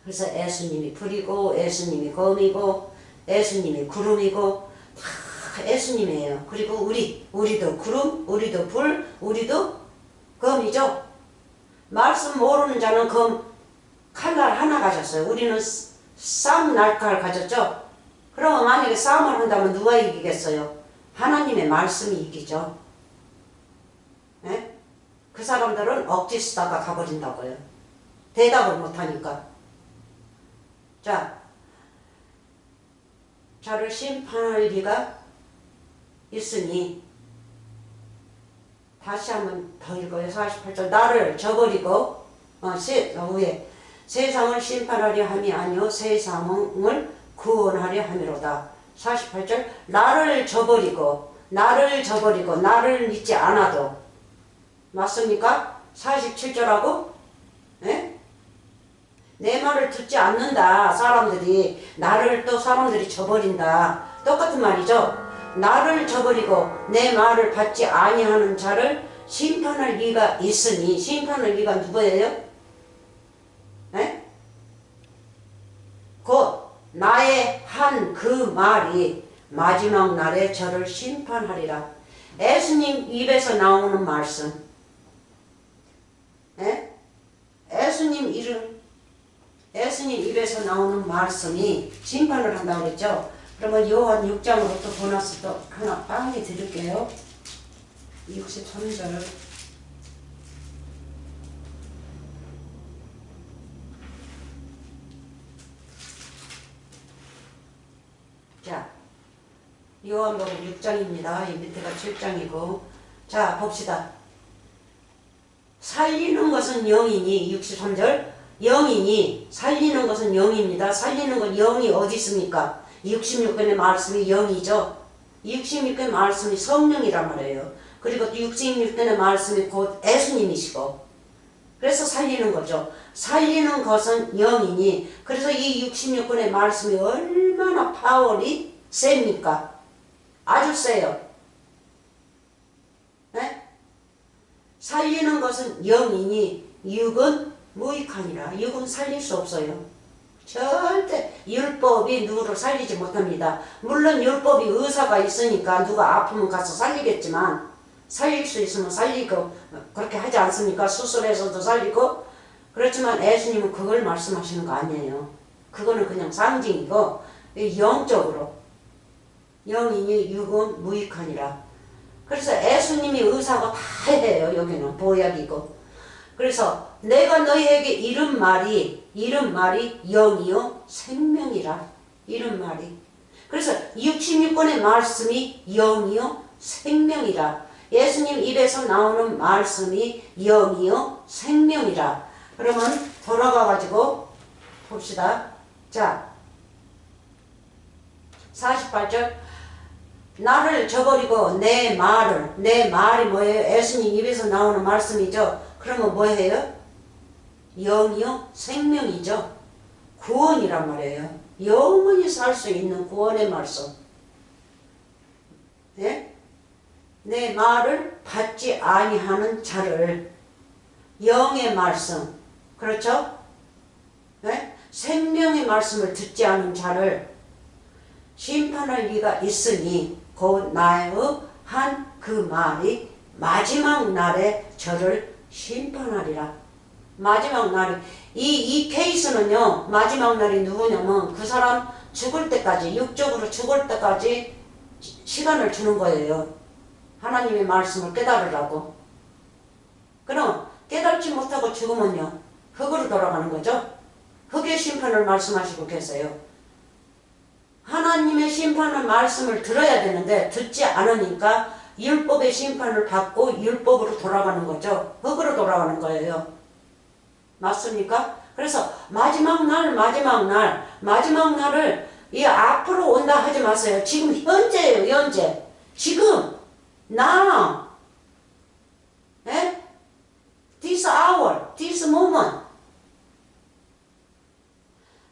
그래서 예수님이 불이고 예수님이 검이고 예수님이 구름이고 다 예수님이에요. 그리고 우리도 구름, 우리도 불, 우리도 검이죠. 말씀 모르는 자는 검 칼날 하나 가졌어요. 우리는 쌈 날칼 가졌죠. 그러면 만약에 싸움을 한다면 누가 이기겠어요? 하나님의 말씀이 이기죠. 네? 그 사람들은 억지 쓰다가 가버린다고요. 대답을 못하니까. 자, 저를 심판할 리가 있으니 다시 한번 더 읽어요. 48절. 나를 저버리고 위에 세상을 심판하려 함이 아니요 세상을 구원하려 함이로다. 48절. 나를 저버리고 나를 믿지 않아도. 맞습니까? 47절하고 내 말을 듣지 않는다. 사람들이 나를 또 사람들이 저버린다. 똑같은 말이죠. 나를 저버리고 내 말을 받지 아니하는 자를 심판할 리가 있으니. 심판할 리가 누구예요? 곧 나의 한 그 말이 마지막 날에 저를 심판하리라. 예수님 입에서 나오는 말씀. 예수님 입에서 나오는 말씀이 심판을 한다고 그랬죠. 그러면 요한 6장으로 또 보너스 또 하나 빨리 드릴게요. 63절. 자, 요한복음 6장입니다. 이 밑에가 7장이고. 자, 봅시다. 살리는 것은 영이니, 63절. 영이니, 살리는 것은 영입니다. 살리는 건 영이 어디 있습니까? 66권의 말씀이 영이죠. 66권의 말씀이 성령이란 말이에요. 그리고 66권의 말씀이 곧 예수님이시고. 그래서 살리는 거죠. 살리는 것은 영이니. 그래서 이 66권의 말씀이 얼마나 파워리 셉니까? 아주 세요. 네? 살리는 것은 영이니 육은 무익하니라. 육은 살릴 수 없어요. 절대 율법이 누구를 살리지 못합니다. 물론 율법이 의사가 있으니까 누가 아프면 가서 살리겠지만 살릴 수 있으면 살리고 그렇게 하지 않습니까? 수술해서도 살리고. 그렇지만 예수님은 그걸 말씀하시는 거 아니에요. 그거는 그냥 상징이고 영적으로 영이니 육은 무익하니라. 그래서 예수님이 의사가 다 해요. 여기는 보약이고. 그래서 내가 너희에게 이른 말이 영이요 생명이라. 이른 말이. 그래서 66권의 말씀이 영이요 생명이라. 예수님 입에서 나오는 말씀이 영이요 생명이라. 그러면 돌아가 가지고 봅시다. 자, 48절. 나를 저버리고 내 말이 뭐예요? 예수님 입에서 나오는 말씀이죠. 그러면 뭐예요? 영이요 생명이죠. 구원이란 말이에요. 영원히 살 수 있는 구원의 말씀. 네? 내 말을 받지 아니하는 자를 영의 말씀, 그렇죠? 네? 생명의 말씀을 듣지 않은 자를 심판할 리가 있으니 곧 나의 한 그 말이 마지막 날에 저를 심판하리라. 마지막 날이 이 케이스는요, 마지막 날이 누구냐면 그 사람 죽을 때까지, 육적으로 죽을 때까지 시간을 주는 거예요. 하나님의 말씀을 깨달으라고. 그럼 깨달지 못하고 죽으면요, 흙으로 돌아가는 거죠. 흙의 심판을 말씀하시고 계세요. 하나님의 심판을 말씀을 들어야 되는데 듣지 않으니까 율법의 심판을 받고 율법으로 돌아가는 거죠. 흙으로 돌아가는 거예요. 맞습니까? 그래서 마지막 날을 이 앞으로 온다 하지 마세요. 지금 현재예요. 현재. 지금 now. 예? This hour, this moment.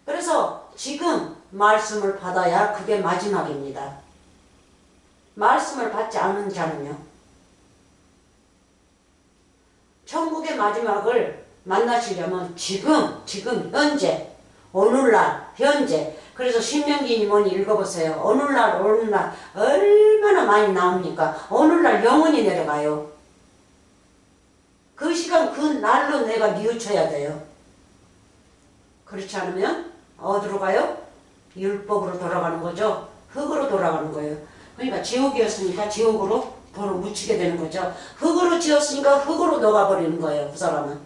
그래서 지금 말씀을 받아야 그게 마지막입니다. 말씀을 받지 않은 자는요, 천국의 마지막을 만나시려면 지금 현재, 오늘날 현재. 그래서 신명기니 뭐니 읽어보세요. 오늘날 얼마나 많이 나옵니까? 오늘날 영원히 내려가요. 그 시간 그 날로 내가 뉘우쳐야 돼요. 그렇지 않으면 어디로 가요? 율법으로 돌아가는 거죠. 흙으로 돌아가는 거예요. 그러니까 지옥이었으니까 지옥으로 돌을 묻히게 되는 거죠. 흙으로 지었으니까 흙으로 녹아버리는 거예요. 그 사람은.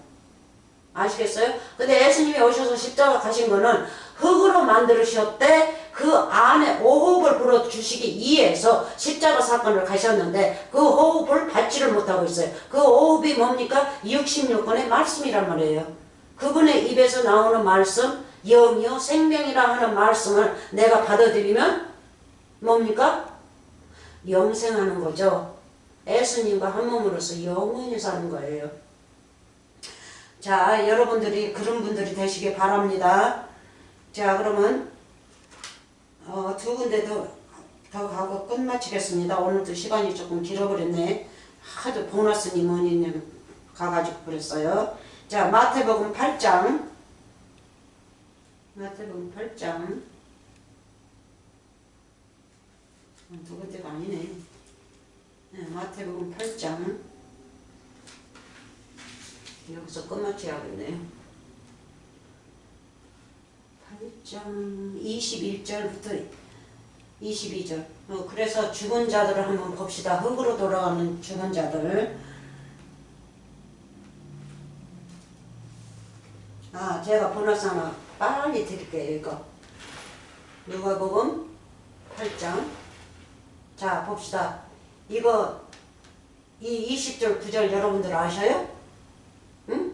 아시겠어요? 근데 예수님이 오셔서 십자가 가신 거는 흙으로 만들으셨대 그 안에 호흡을 불어주시기 위해서 십자가 사건을 가셨는데 그 호흡을 받지를 못하고 있어요. 그 호흡이 뭡니까? 66권의 말씀이란 말이에요. 그분의 입에서 나오는 말씀, 영이요 생명이라 하는 말씀을 내가 받아들이면 뭡니까? 영생하는 거죠. 예수님과 한 몸으로서 영원히 사는 거예요. 자, 여러분들이 그런 분들이 되시길 바랍니다. 자, 그러면 두 군데 더 가고 끝마치겠습니다. 오늘도 시간이 조금 길어버렸네. 하도 보너스니 뭐니 가가지고 그랬어요. 자, 마태복음 8장. 마태복음 8장. 두 번째가 아니네. 네, 마태복음 8장. 여기서 끝마쳐야겠네요. 8장 21절부터 22절. 그래서 죽은 자들을 한번 봅시다. 흙으로 돌아가는 죽은 자들. 제가 보너스 하나 빨리 드릴게요. 이거 누가복음 8장. 자, 봅시다. 이거 이 20절 9절 여러분들 아셔요? 응?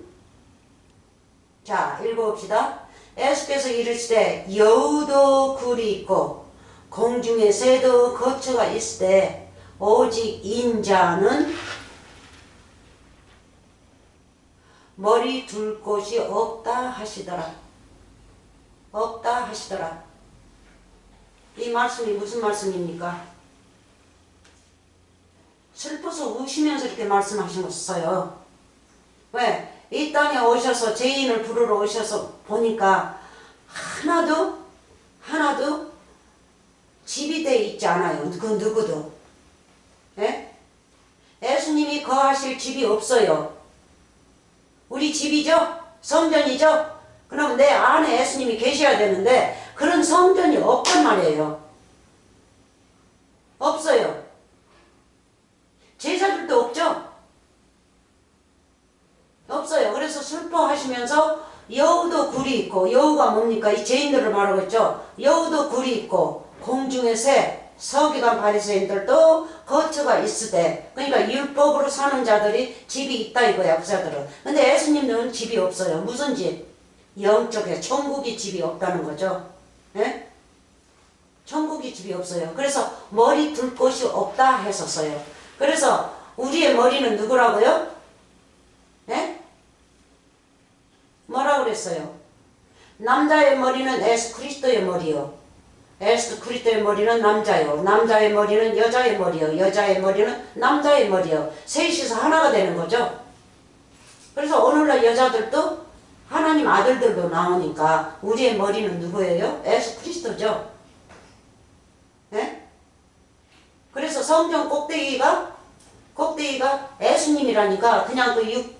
자, 읽어봅시다. 예수께서 이르시되 여우도 굴이 있고 공중에 새도 거처가 있으되 오직 인자는 머리 둘 곳이 없다 하시더라. 없다 하시더라. 이 말씀이 무슨 말씀입니까? 슬퍼서 우시면서 이렇게 말씀하셨어요. 왜? 이 땅에 오셔서 죄인을 부르러 오셔서 보니까 하나도 집이 돼 있지 않아요. 그 누구도. 예? 예수님이 거하실 집이 없어요. 우리 집이죠? 성전이죠? 그럼 내 안에 예수님이 계셔야 되는데 그런 성전이 없단 말이에요. 없어요. 제자들도 없죠? 없어요. 그래서 슬퍼하시면서 여우도 굴이 있고, 여우가 뭡니까? 이 죄인들을 말하고 있죠? 여우도 굴이 있고 공중의 새, 서기관 바리새인들도 거처가 있으되, 그러니까 율법으로 사는 자들이 집이 있다 이거야, 부자들은. 근데 예수님들은 집이 없어요. 무슨 집? 영적에 천국이 집이 없다는 거죠. 예? 천국이 집이 없어요. 그래서 머리 둘 곳이 없다 했었어요. 그래서 우리의 머리는 누구라고요? 예? 뭐라 그랬어요? 남자의 머리는 예수 그리스도의 머리요. 예수 그리스도의 머리는 남자요. 남자의 머리는 여자의 머리요. 여자의 머리는 남자의 머리요. 셋이서 하나가 되는 거죠. 그래서 오늘날 여자들도 하나님 아들들도 나오니까 우리의 머리는 누구예요? 예수 그리스도죠. 네? 그래서 성경 꼭대기가 예수님이라니까 그냥 그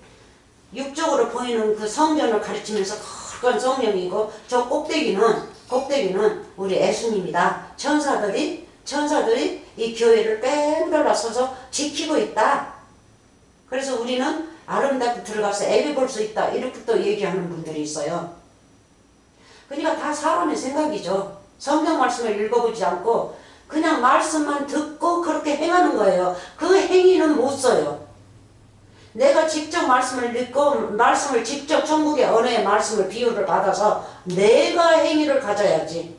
육적으로 보이는 그 성전을 가르치면서 그건 성령이고 저 꼭대기는 우리 예수님이다. 천사들이 이 교회를 뺑 돌아서서 지키고 있다. 그래서 우리는 아름답게 들어가서 애비 볼 수 있다. 이렇게 또 얘기하는 분들이 있어요. 그러니까 다 사람의 생각이죠. 성경 말씀을 읽어보지 않고 그냥 말씀만 듣고 그렇게 행하는 거예요. 그 행위는 못 써요. 내가 직접 말씀을 읽고 말씀을 직접 천국의 언어의 말씀을 비유를 받아서 내가 행위를 가져야지.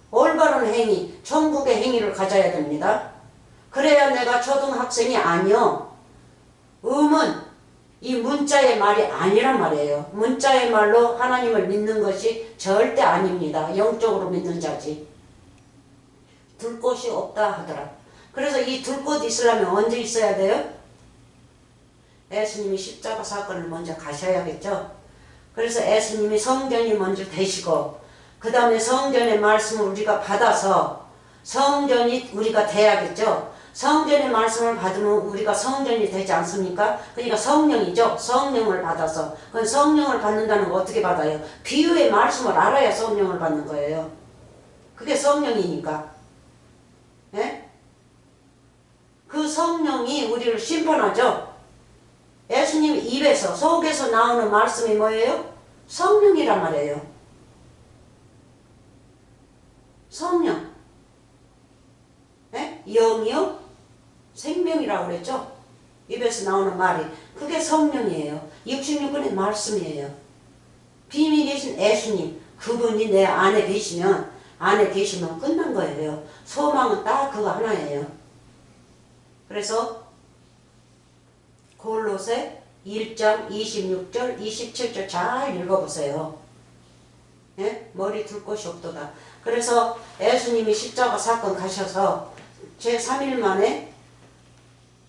올바른 행위, 천국의 행위를 가져야 됩니다. 그래야 내가 초등학생이 아니요. 이 문자의 말이 아니란 말이에요. 문자의 말로 하나님을 믿는 것이 절대 아닙니다. 영적으로 믿는 자지. 둘 곳이 없다 하더라. 그래서 이 둘 곳 있으려면 언제 있어야 돼요? 예수님이 십자가 사건을 먼저 가셔야겠죠. 그래서 예수님이 성전이 먼저 되시고 그 다음에 성전의 말씀을 우리가 받아서 성전이 우리가 돼야겠죠. 성전의 말씀을 받으면 우리가 성전이 되지 않습니까? 그러니까 성령이죠. 성령을 받아서. 그 성령을 받는다는 거 어떻게 받아요? 비유의 말씀을 알아야 성령을 받는 거예요. 그게 성령이니까. 예? 그 성령이 우리를 심판하죠. 예수님 입에서 속에서 나오는 말씀이 뭐예요? 성령이란 말이에요. 성령. 예? 영이요? 생명이라고 그랬죠? 입에서 나오는 말이 그게 성령이에요. 66권의 말씀이에요. 비밀 계신 예수님 그분이 내 안에 계시면 끝난 거예요. 소망은 딱 그거 하나예요. 그래서 골로새 1장 26절 27절 잘 읽어보세요. 예? 머리 둘 곳이 없도다. 그래서 예수님이 십자가 사건 가셔서 제3일 만에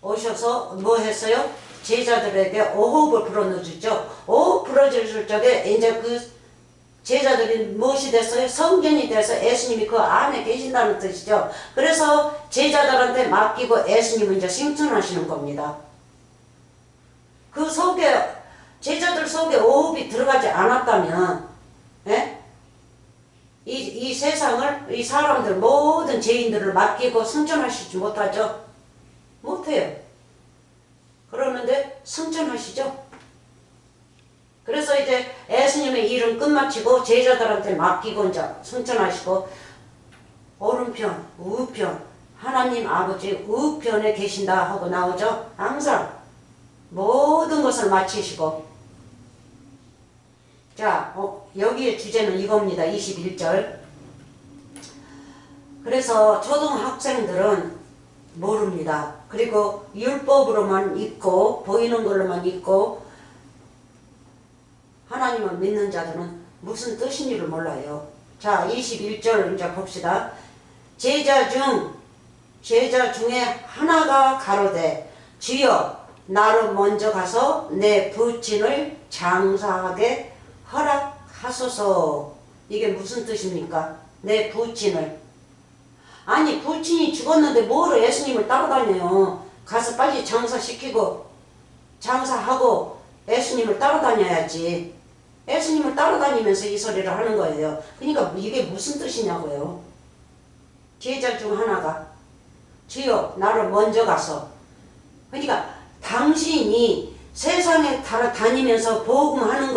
오셔서 뭐 했어요? 제자들에게 오호흡을 불어넣어주죠. 오호흡 불어줄 적에 이제 그 제자들이 무엇이 됐어요? 성전이 돼서 예수님이 그 안에 계신다는 뜻이죠. 그래서 제자들한테 맡기고 예수님은 이제 승천하시는 겁니다. 그 속에 제자들 속에 오호흡이 들어가지 않았다면 예? 이 세상을 이 사람들 모든 죄인들을 맡기고 승천하시지 못하죠. 못해요. 그러는데 승천하시죠. 그래서 이제 예수님의 일은 끝마치고 제자들한테 맡기고 이제 승천하시고 오른편, 우편, 하나님 아버지 우편에 계신다 하고 나오죠. 항상 모든 것을 마치시고 자, 여기의 주제는 이겁니다. 21절. 그래서 초등학생들은 모릅니다. 그리고 율법으로만 있고 보이는 걸로만 있고 하나님을 믿는 자들은 무슨 뜻인지를 몰라요. 자, 21절 이제 봅시다. 제자 중에 하나가 가로되 주여 나로 먼저 가서 내 부친을 장사하게 허락하소서. 이게 무슨 뜻입니까? 내 부친을. 아니 부친이 죽었는데 뭐로 예수님을 따라다녀요. 가서 빨리 장사시키고 장사하고 예수님을 따라다녀야지. 예수님을 따라다니면서 이 소리를 하는 거예요. 그러니까 이게 무슨 뜻이냐고요. 제자 중 하나가 주여 나를 먼저 가서. 그러니까 당신이 세상에 다니면서 복음하는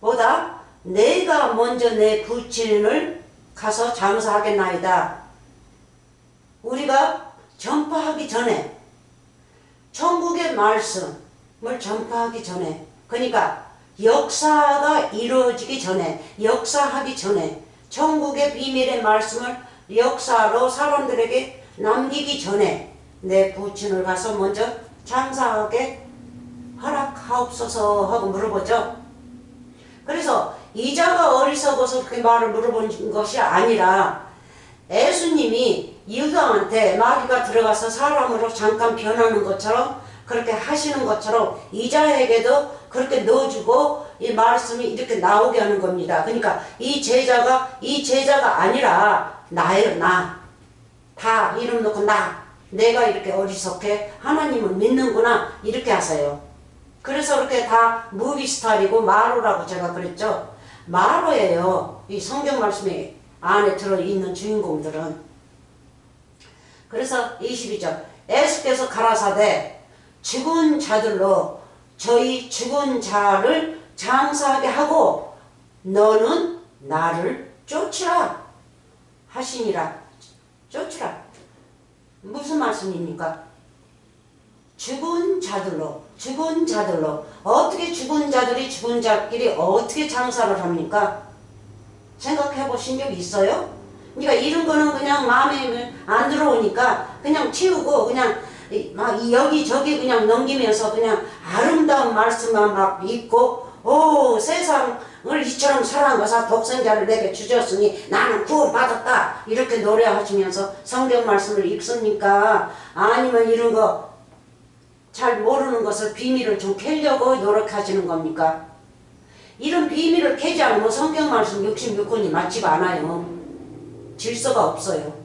것보다 내가 먼저 내 부친을 가서 장사하겠나이다. 우리가 전파하기 전에 천국의 말씀을 전파하기 전에 그러니까 역사가 이루어지기 전에 역사하기 전에 천국의 비밀의 말씀을 역사로 사람들에게 남기기 전에 내 부친을 가서 먼저 장사하게 허락하옵소서 하고 물어보죠. 그래서 이자가 어리석어서 그렇게 말을 물어본 것이 아니라 예수님이 유다한테 마귀가 들어가서 사람으로 잠깐 변하는 것처럼 그렇게 하시는 것처럼 이자에게도 그렇게 넣어주고 이 말씀이 이렇게 나오게 하는 겁니다. 그러니까 이 제자가 아니라 나예요. 나. 다 이름 놓고 나. 내가 이렇게 어리석게 하나님을 믿는구나 이렇게 하세요. 그래서 그렇게 다 무비 스타일이고 마로라고 제가 그랬죠. 마로예요. 이 성경 말씀이 안에 들어있는 주인공들은. 그래서 22절 예수께서 가라사대 죽은 자들로 저희 죽은 자를 장사하게 하고 너는 나를 쫓으라 하시니라. 쫓으라. 무슨 말씀입니까? 죽은 자들로 어떻게 죽은 자들이 죽은 자끼리 어떻게 장사를 합니까? 생각해 보신 적 있어요? 그러니까 이런 거는 그냥 마음에 안 들어오니까 그냥 치우고 그냥 막 여기저기 그냥 넘기면서 그냥 아름다운 말씀만 막 읽고 세상을 이처럼 사랑하사 독생자를 내게 주셨으니 나는 구원받았다 이렇게 노래하시면서 성경 말씀을 읽습니까? 아니면 이런 거 잘 모르는 것을 비밀을 좀 캐려고 노력하시는 겁니까? 이런 비밀을 캐지 않으면 성경 말씀 66권이 맞지가 않아요. 질서가 없어요.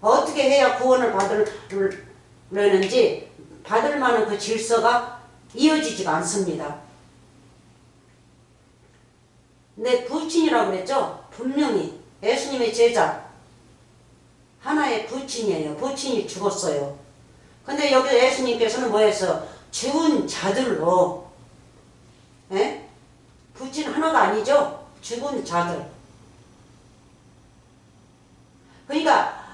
어떻게 해야 구원을 받으려는지 받을 만한 그 질서가 이어지지가 않습니다. 근데 부친이라고 그랬죠? 분명히 예수님의 제자 하나의 부친이에요. 부친이 죽었어요. 근데 여기 예수님께서는 뭐 했어요? 죽은 자들로 부친 하나가 아니죠? 죽은 자들. 그러니까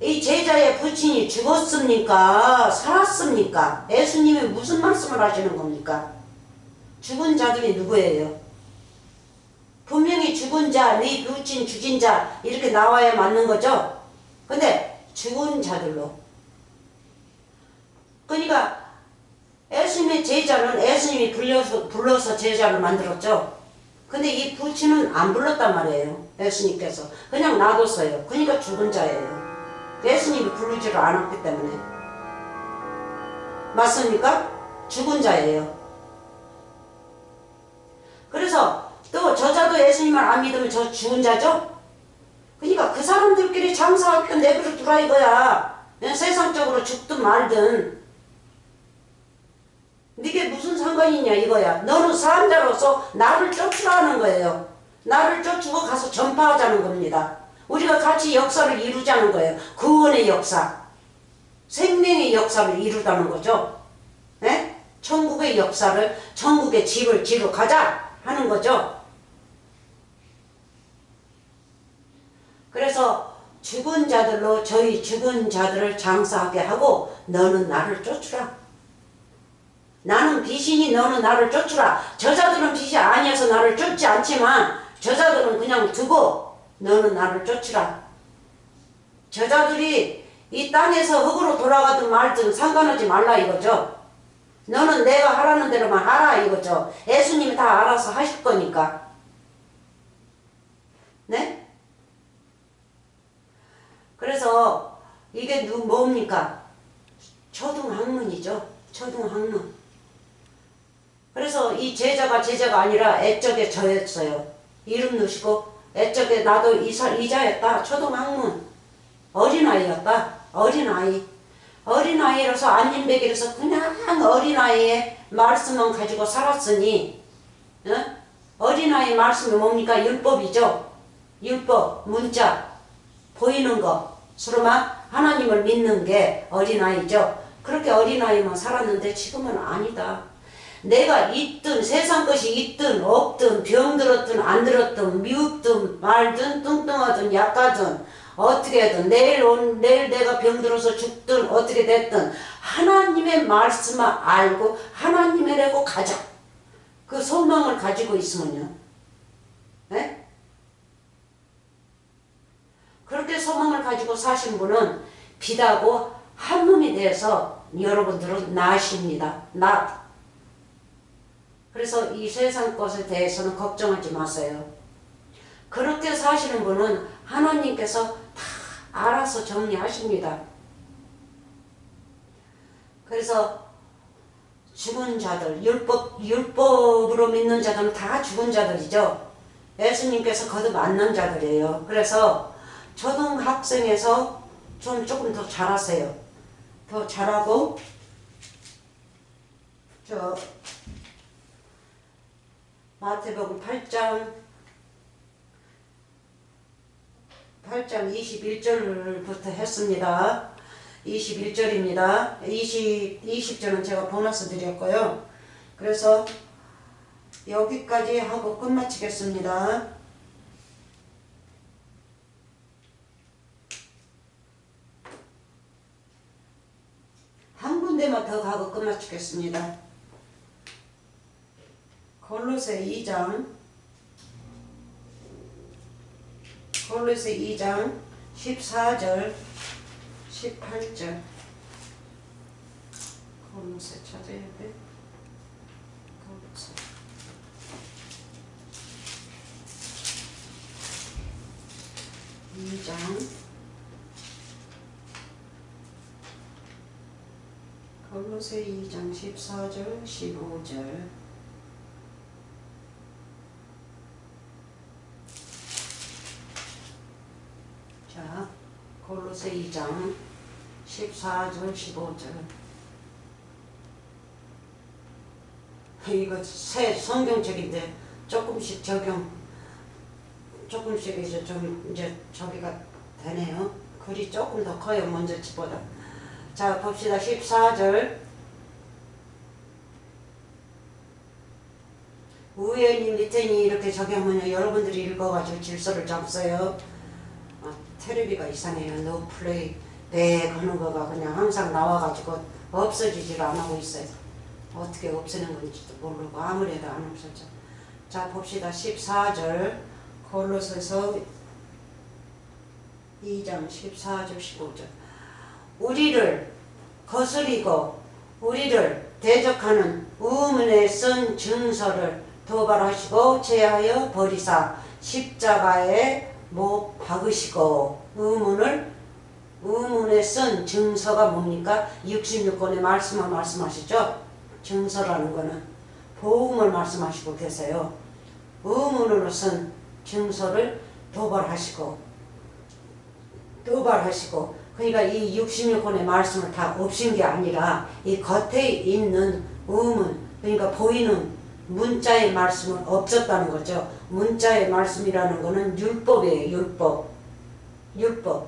이 제자의 부친이 죽었습니까? 살았습니까? 예수님이 무슨 말씀을 하시는 겁니까? 죽은 자들이 누구예요? 분명히 죽은 자, 네 부친 죽인 자 이렇게 나와야 맞는 거죠? 근데 죽은 자들로. 그러니까 예수님의 제자는 예수님이 불러서 제자를 만들었죠. 근데 이 부친은 안 불렀단 말이에요. 예수님께서 그냥 놔뒀어요. 그러니까 죽은 자예요. 예수님이 부르지를 않았기 때문에. 맞습니까? 죽은 자예요. 그래서 또 저자도 예수님을 안 믿으면 저 죽은 자죠? 그러니까 그 사람들끼리 장사할 건 내버려 두라 이거야. 세상적으로 죽든 말든. 이게 무슨 상관이냐 이거야. 너는 사람자로서 나를 쫓으라는 거예요. 나를 쫓고 가서 전파하자는 겁니다. 우리가 같이 역사를 이루자는 거예요. 구원의 역사, 생명의 역사를 이루자는 거죠. 에? 천국의 역사를, 천국의 집을 지러 가자 하는 거죠. 그래서 죽은 자들로 저희 죽은 자들을 장사하게 하고 너는 나를 쫓으라. 나는 빛이니 너는 나를 쫓으라. 저자들은 빛이 아니어서 나를 쫓지 않지만 저자들은 그냥 두고 너는 나를 쫓으라. 저자들이 이 땅에서 흙으로 돌아가든 말든 상관하지 말라 이거죠. 너는 내가 하라는 대로만 하라 이거죠. 예수님이 다 알아서 하실 거니까. 네? 그래서 이게 뭡니까? 초등학문이죠. 초등학문. 그래서 이 제자가 아니라 애적에 저였어요. 이름 넣으시고 애적에 나도 이자였다. 초등학문. 어린아이였다. 어린아이. 어린아이로서 안진백이라서 그냥 어린아이의 말씀만 가지고 살았으니 어린아이 말씀이 뭡니까? 율법이죠. 율법, 문자, 보이는 것으로만 하나님을 믿는 게 어린아이죠. 그렇게 어린아이만 살았는데 지금은 아니다. 내가 있든 세상 것이 있든 없든 병들었든 안 들었든 미흡든 말든 뚱뚱하든 약하든 어떻게든 내일 내가 병들어서 죽든 어떻게 됐든 하나님의 말씀을 알고 하나님이라고 가자. 그 소망을 가지고 있으면요. 네? 그렇게 소망을 가지고 사신 분은 빛하고 한 몸이 돼서 여러분들은 나십니다. 그래서 이 세상 것에 대해서는 걱정하지 마세요. 그렇게 사시는 분은 하나님께서 다 알아서 정리하십니다. 그래서 죽은 자들, 율법으로 믿는 자들은 다 죽은 자들이죠. 예수님께서 거듭 안는 자들이에요. 그래서 초등학생에서 조금 더 잘하세요. 더 잘하고, 마태복음 8장 21절부터 했습니다. 21절입니다. 20절은 제가 보너스 드렸고요. 그래서 여기까지 하고 끝마치겠습니다. 한 군데만 더 가고 끝마치겠습니다. 골로새 2장 14절 18절 골로새 찾아야 돼. 골로새 2장 골로새 2장 14절 15절 자, 골로새 2장 14절 15절 이거 새 성경책인데 조금씩 조금씩 이제 저기가 되네요. 글이 조금 더 커요. 먼저 집보다. 자, 봅시다. 14절 우연히 밑에니 이렇게 적용하면 여러분들이 읽어가지고 질서를 잡으세요. 테레비가 이상해요. No play 백 하는 거가 그냥 항상 나와가지고 없어지질 않고 있어요. 어떻게 없애는 건지도 모르고 아무래도 안 없어져. 자, 봅시다. 14절 골로새서 2장 14절 15절 우리를 거스리고 우리를 대적하는 의문에 쓴 증서를 도발하시고 제하여 버리사 십자가에 못 박으시고 의문에 쓴 증서가 뭡니까? 66권의 말씀을 말씀하시죠. 증서라는 거는 복음을 말씀하시고 계세요. 의문으로 쓴 증서를 도발하시고 그러니까 이 66권의 말씀을 다 없인 게 아니라 이 겉에 있는 의문 그러니까 보이는 문자의 말씀은 없었다는 거죠. 문자의 말씀이라는 거는 율법이에요. 율법.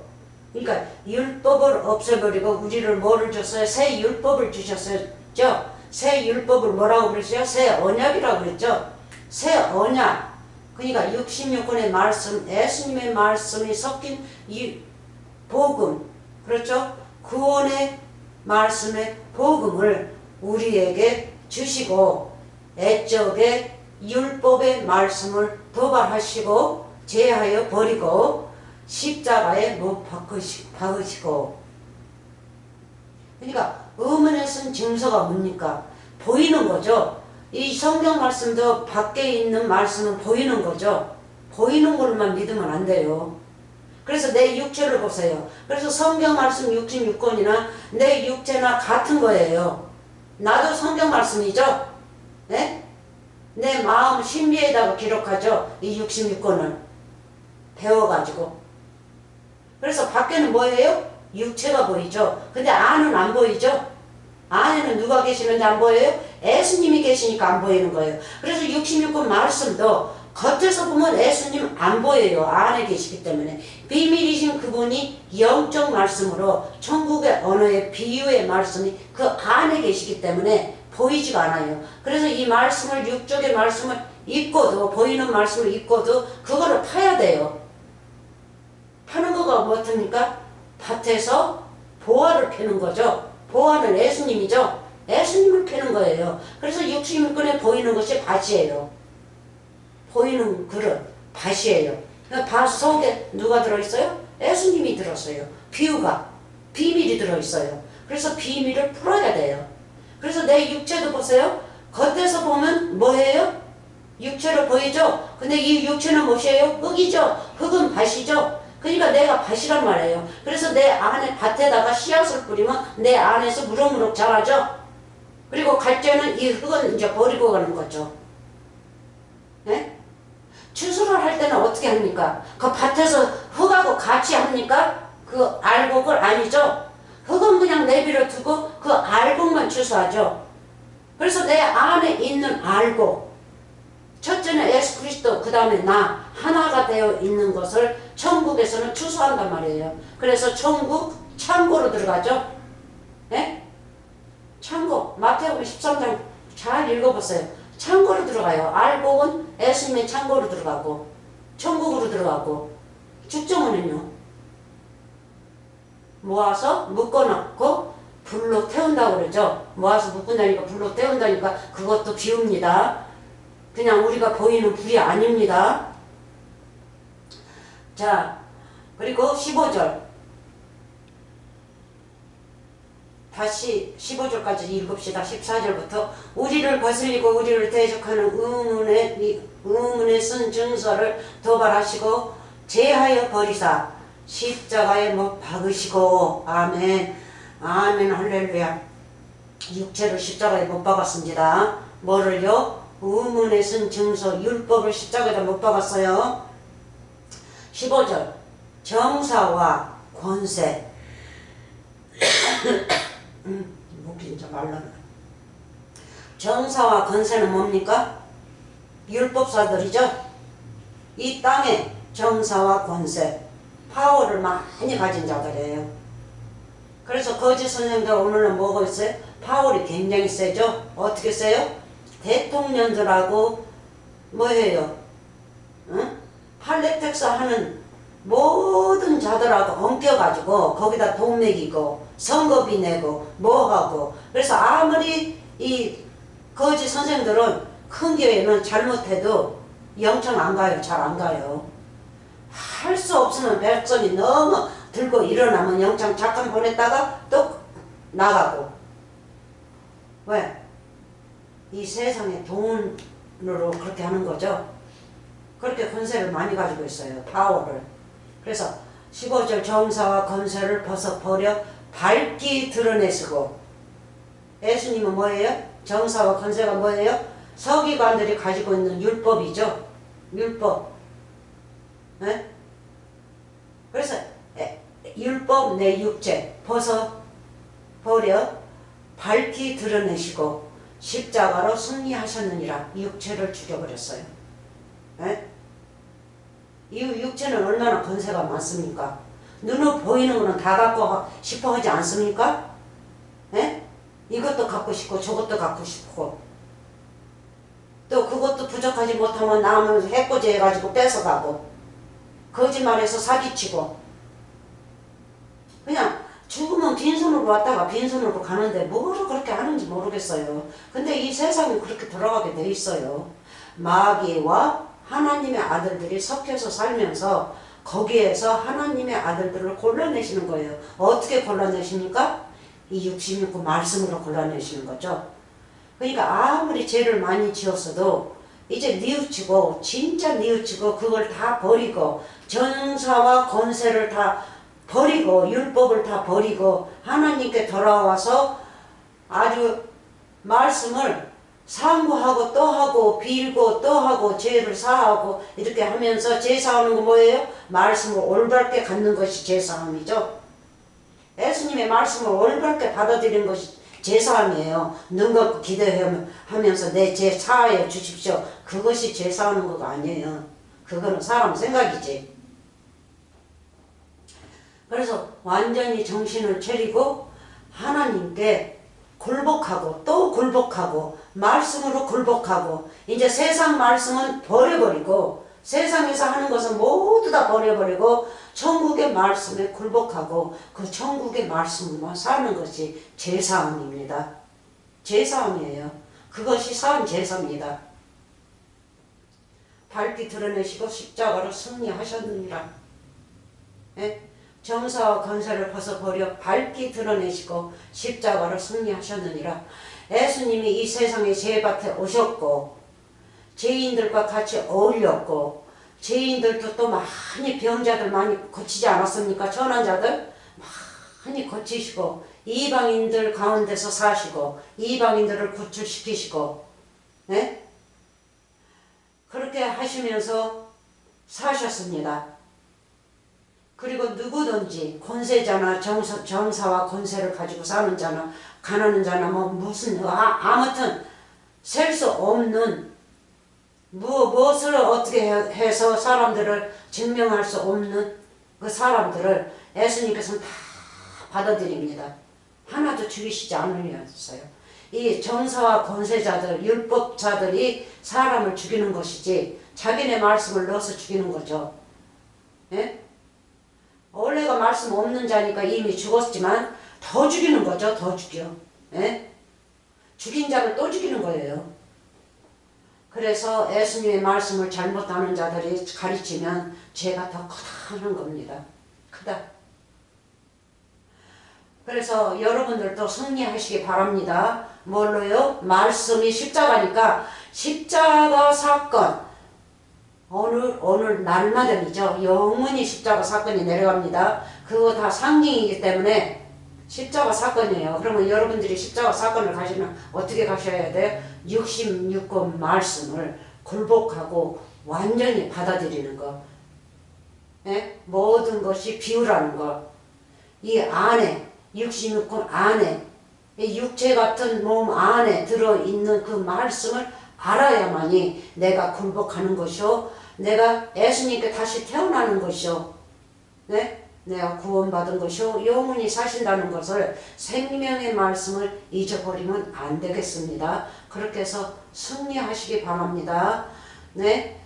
그러니까 율법을 없애버리고 우리를 뭐를 줬어요? 새 율법을 주셨었죠. 새 율법을 뭐라고 그랬어요? 새 언약이라고 그랬죠. 새 언약. 그러니까 66권의 말씀, 예수님의 말씀이 섞인 이 복음. 그렇죠? 구원의 말씀의 복음을 우리에게 주시고 애적의 율법의 말씀을 도발하시고 제하여 버리고 십자가에 못 박으시고 그러니까 의문에 쓴 증서가 뭡니까? 보이는 거죠. 이 성경 말씀도 밖에 있는 말씀은 보이는 거죠. 보이는 걸로만 믿으면 안 돼요. 그래서 내 육체를 보세요. 그래서 성경 말씀 66권이나 내 육체나 같은 거예요. 나도 성경 말씀이죠. 네? 내 마음 신비에다가 기록하죠. 이 66권을 배워가지고. 그래서 밖에는 뭐예요? 육체가 보이죠. 근데 안은 안 보이죠. 안에는 누가 계시는데 안 보여요? 예수님이 계시니까 안 보이는 거예요. 그래서 66권 말씀도 겉에서 보면 예수님 안 보여요. 안에 계시기 때문에. 비밀이신 그분이 영적 말씀으로 천국의 언어의 비유의 말씀이 그 안에 계시기 때문에 보이지가 않아요. 그래서 이 말씀을 육적의 말씀을 읽고도 보이는 말씀을 읽고도 그거를 파야 돼요. 파는 거가 뭐입니까? 밭에서 보화를 캐는 거죠. 보화는 예수님이죠. 예수님을 캐는 거예요. 그래서 66권에 보이는 것이 밭이에요. 보이는 그릇, 밭이에요. 밭 속에 누가 들어있어요? 예수님이 들었어요. 비유가, 비밀이 들어있어요. 그래서 비밀을 풀어야 돼요. 그래서 내 육체도 보세요. 겉에서 보면 뭐예요? 육체로 보이죠? 근데 이 육체는 무엇이에요? 흙이죠. 흙은 밭이죠. 그러니까 내가 밭이란 말이에요. 그래서 내 안에 밭에다가 씨앗을 뿌리면 내 안에서 무럭무럭 자라죠. 그리고 갈 때는 이 흙은 이제 버리고 가는 거죠. 네? 추수를 할 때는 어떻게 합니까? 그 밭에서 흙하고 같이 합니까? 그 알곡을 아니죠. 흙은 그냥 내버려 두고 그 알곡만 추수하죠. 그래서 내 안에 있는 알곡, 첫째는 예수 그리스도, 그 다음에 나 하나가 되어 있는 것을 천국에서는 추수한단 말이에요. 그래서 천국 창고로 들어가죠. 네? 창고, 마태복음 13장 잘 읽어보세요. 창고로 들어가요. 알곡은 예수님의 창고로 들어가고 천국으로 들어가고, 축정은요 모아서 묶어놓고 불로 태운다고 그러죠. 모아서 묶은다니까 불로 태운다니까 그것도 비웁니다. 그냥 우리가 보이는 불이 아닙니다. 자, 그리고 15절. 다시 15절까지 읽읍시다. 14절부터 우리를 거슬리고 우리를 대적하는 의문에 쓴 증서를 도발하시고 제하여 버리사 십자가에 못 박으시고. 아멘. 아멘. 할렐루야. 육체를 십자가에 못 박았습니다. 뭐를요? 의문에 쓴 증서 율법을 십자가에다 못 박았어요. 15절 정사와 권세. 목이 진짜 말라. 정사와 권세는 뭡니까? 율법사들이죠. 이 땅에 정사와 권세, 파워를 많이 가진 자들이에요. 그래서 거짓 선생들 오늘은 뭐가 있어요? 파워이 굉장히 세죠. 어떻게 세요? 대통령들하고 뭐해요? 응? 팔레텍스 하는 모든 자들하고 엉켜가지고 거기다 돈 매기고 선거비 내고 뭐하고. 그래서 아무리 이 거짓 선생들은 큰 교회는 잘못해도 영청 안 가요. 잘 안 가요. 할 수 없으면 백성이 너무 들고 일어나면 영청 잠깐 보냈다가 또 나가고. 왜? 이 세상에 돈으로 그렇게 하는 거죠. 그렇게 권세를 많이 가지고 있어요. 파워를. 그래서 15절 정사와 권세를 벗어버려 밝히 드러내시고. 예수님은 뭐예요? 정사와 권세가 뭐예요? 서기관들이 가지고 있는 율법이죠. 율법. 네? 그래서 율법 내 육체 벗어버려 밝히 드러내시고 십자가로 승리하셨느니라. 육체를 죽여버렸어요. 네? 이 육체는 얼마나 권세가 많습니까? 눈으로 보이는 거는 다 갖고 싶어 하지 않습니까? 네? 이것도 갖고 싶고 저것도 갖고 싶고 또 그것도 부족하지 못하면 남은 해코지 해가지고 뺏어가고 거짓말해서 사기치고 그냥 죽으면 빈손으로 왔다가 빈손으로 가는데 뭐를 그렇게 하는지 모르겠어요. 근데 이 세상이 그렇게 돌아가게 돼 있어요. 마귀와 하나님의 아들들이 섞여서 살면서 거기에서 하나님의 아들들을 골라내시는 거예요. 어떻게 골라내십니까? 이 66구 말씀으로 골라내시는 거죠. 그러니까 아무리 죄를 많이 지었어도 이제 뉘우치고 진짜 뉘우치고 그걸 다 버리고 전사와 권세를 다 버리고 율법을 다 버리고 하나님께 돌아와서 아주 말씀을 상고하고 또 하고 빌고 또 하고 죄를 사하고 이렇게 하면서 제사하는 거 뭐예요? 말씀을 올바르게 갖는 것이 제사함이죠. 예수님의 말씀을 올바르게 받아들이는 것이 제사함이에요. 눈 감고 기도하면서 내 죄 사하여 주십시오. 그것이 제사하는 거가 아니에요. 그거는 사람 생각이지. 그래서 완전히 정신을 차리고 하나님께 굴복하고 또 굴복하고 말씀으로 굴복하고 이제 세상 말씀은 버려버리고 세상에서 하는 것은 모두 다 버려버리고 천국의 말씀에 굴복하고 그 천국의 말씀으로 사는 것이 제사함입니다. 제사함이에요. 그것이 산 제사입니다. 밝히 드러내시고 십자가로 승리하셨느니라. 예? 정사와 권세를 벗어버려 밝히 드러내시고 십자가로 승리하셨느니라. 예수님이 이 세상의 죄밭에 오셨고 죄인들과 같이 어울렸고 죄인들도 또 많이 병자들 많이 고치지 않았습니까? 전환자들 많이 고치시고 이방인들 가운데서 사시고 이방인들을 구출시키시고 네? 그렇게 하시면서 사셨습니다. 그리고 누구든지 권세자나 정사와 권세를 가지고 사는 자나 가난한 자나 뭐 무슨 아무튼 셀 수 없는 무엇을 어떻게 해서 사람들을 증명할 수 없는 그 사람들을 예수님께서는 다 받아들입니다. 하나도 죽이시지 않으셨어요. 이 정사와 권세자들, 율법자들이 사람을 죽이는 것이지 자기네 말씀을 넣어서 죽이는 거죠. 예? 원래가 말씀 없는 자니까 이미 죽었지만 더 죽이는 거죠. 더 죽여. 예? 죽인 자를 또 죽이는 거예요. 그래서 예수님의 말씀을 잘못하는 자들이 가르치면 죄가 더 크다는 겁니다. 크다. 그래서 여러분들도 승리하시기 바랍니다. 뭘로요? 말씀이 십자가니까 십자가 사건 어느 날마다이죠. 영원히 십자가 사건이 내려갑니다. 그거 다 상징이기 때문에 십자가 사건이에요. 그러면 여러분들이 십자가 사건을 가시면 어떻게 가셔야 돼요? 66권 말씀을 굴복하고 완전히 받아들이는 거. 예? 모든 것이 비유라는 거. 이 안에 66권 안에 이 육체 같은 몸 안에 들어있는 그 말씀을 알아야만이 내가 굴복하는 것이요. 내가 예수님께 다시 태어나는 것이요. 네? 내가 구원받은 것이요. 영원히 사신다는 것을 생명의 말씀을 잊어버리면 안 되겠습니다. 그렇게 해서 승리하시기 바랍니다. 네?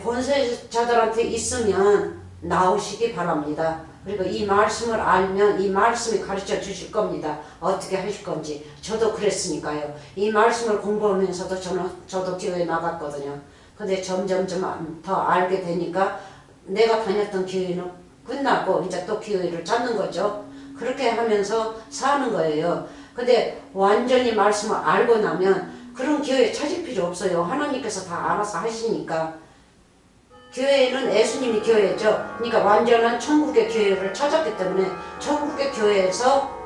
권세자들한테 있으면 나오시기 바랍니다. 그리고 이 말씀을 알면 이 말씀이 가르쳐 주실 겁니다. 어떻게 하실 건지. 저도 그랬으니까요. 이 말씀을 공부하면서도 저도 교회에 나갔거든요. 근데 점점 더 알게 되니까 내가 다녔던 교회는 끝나고 이제 또 교회를 찾는 거죠. 그렇게 하면서 사는 거예요. 근데 완전히 말씀을 알고 나면 그런 교회 찾을 필요 없어요. 하나님께서 다 알아서 하시니까. 교회는 예수님이 교회죠. 그러니까 완전한 천국의 교회를 찾았기 때문에 천국의 교회에서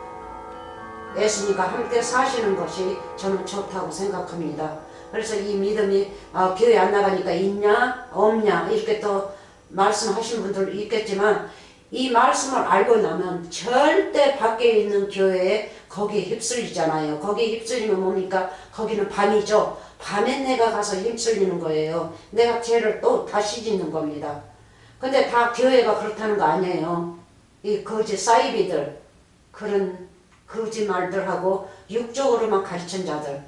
예수님과 함께 사시는 것이 저는 좋다고 생각합니다. 그래서 이 믿음이 교회 안 나가니까 있냐 없냐 이렇게 또 말씀하신 분들 있겠지만 이 말씀을 알고 나면 절대 밖에 있는 교회에 거기에 휩쓸리잖아요. 거기에 휩쓸리면 뭡니까? 거기는 밤이죠. 밤에 내가 가서 휩쓸리는 거예요. 내가 죄를 또 다시 짓는 겁니다. 근데 다 교회가 그렇다는 거 아니에요. 이 거짓 사이비들, 그런 거짓말들하고 육적으로만 가르친 자들,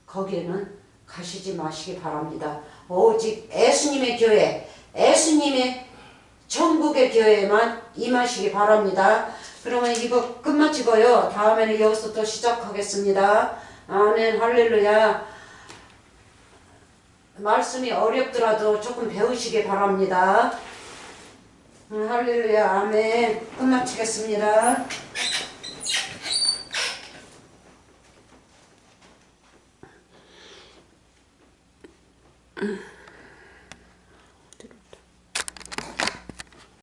거기에는 가시지 마시기 바랍니다. 오직 예수님의 교회, 예수님의 천국의 교회에만 임하시기 바랍니다. 그러면 이거 끝마치고요. 다음에는 여기서 또 시작하겠습니다. 아멘, 할렐루야. 말씀이 어렵더라도 조금 배우시기 바랍니다. 할렐루야, 아멘. 끝마치겠습니다.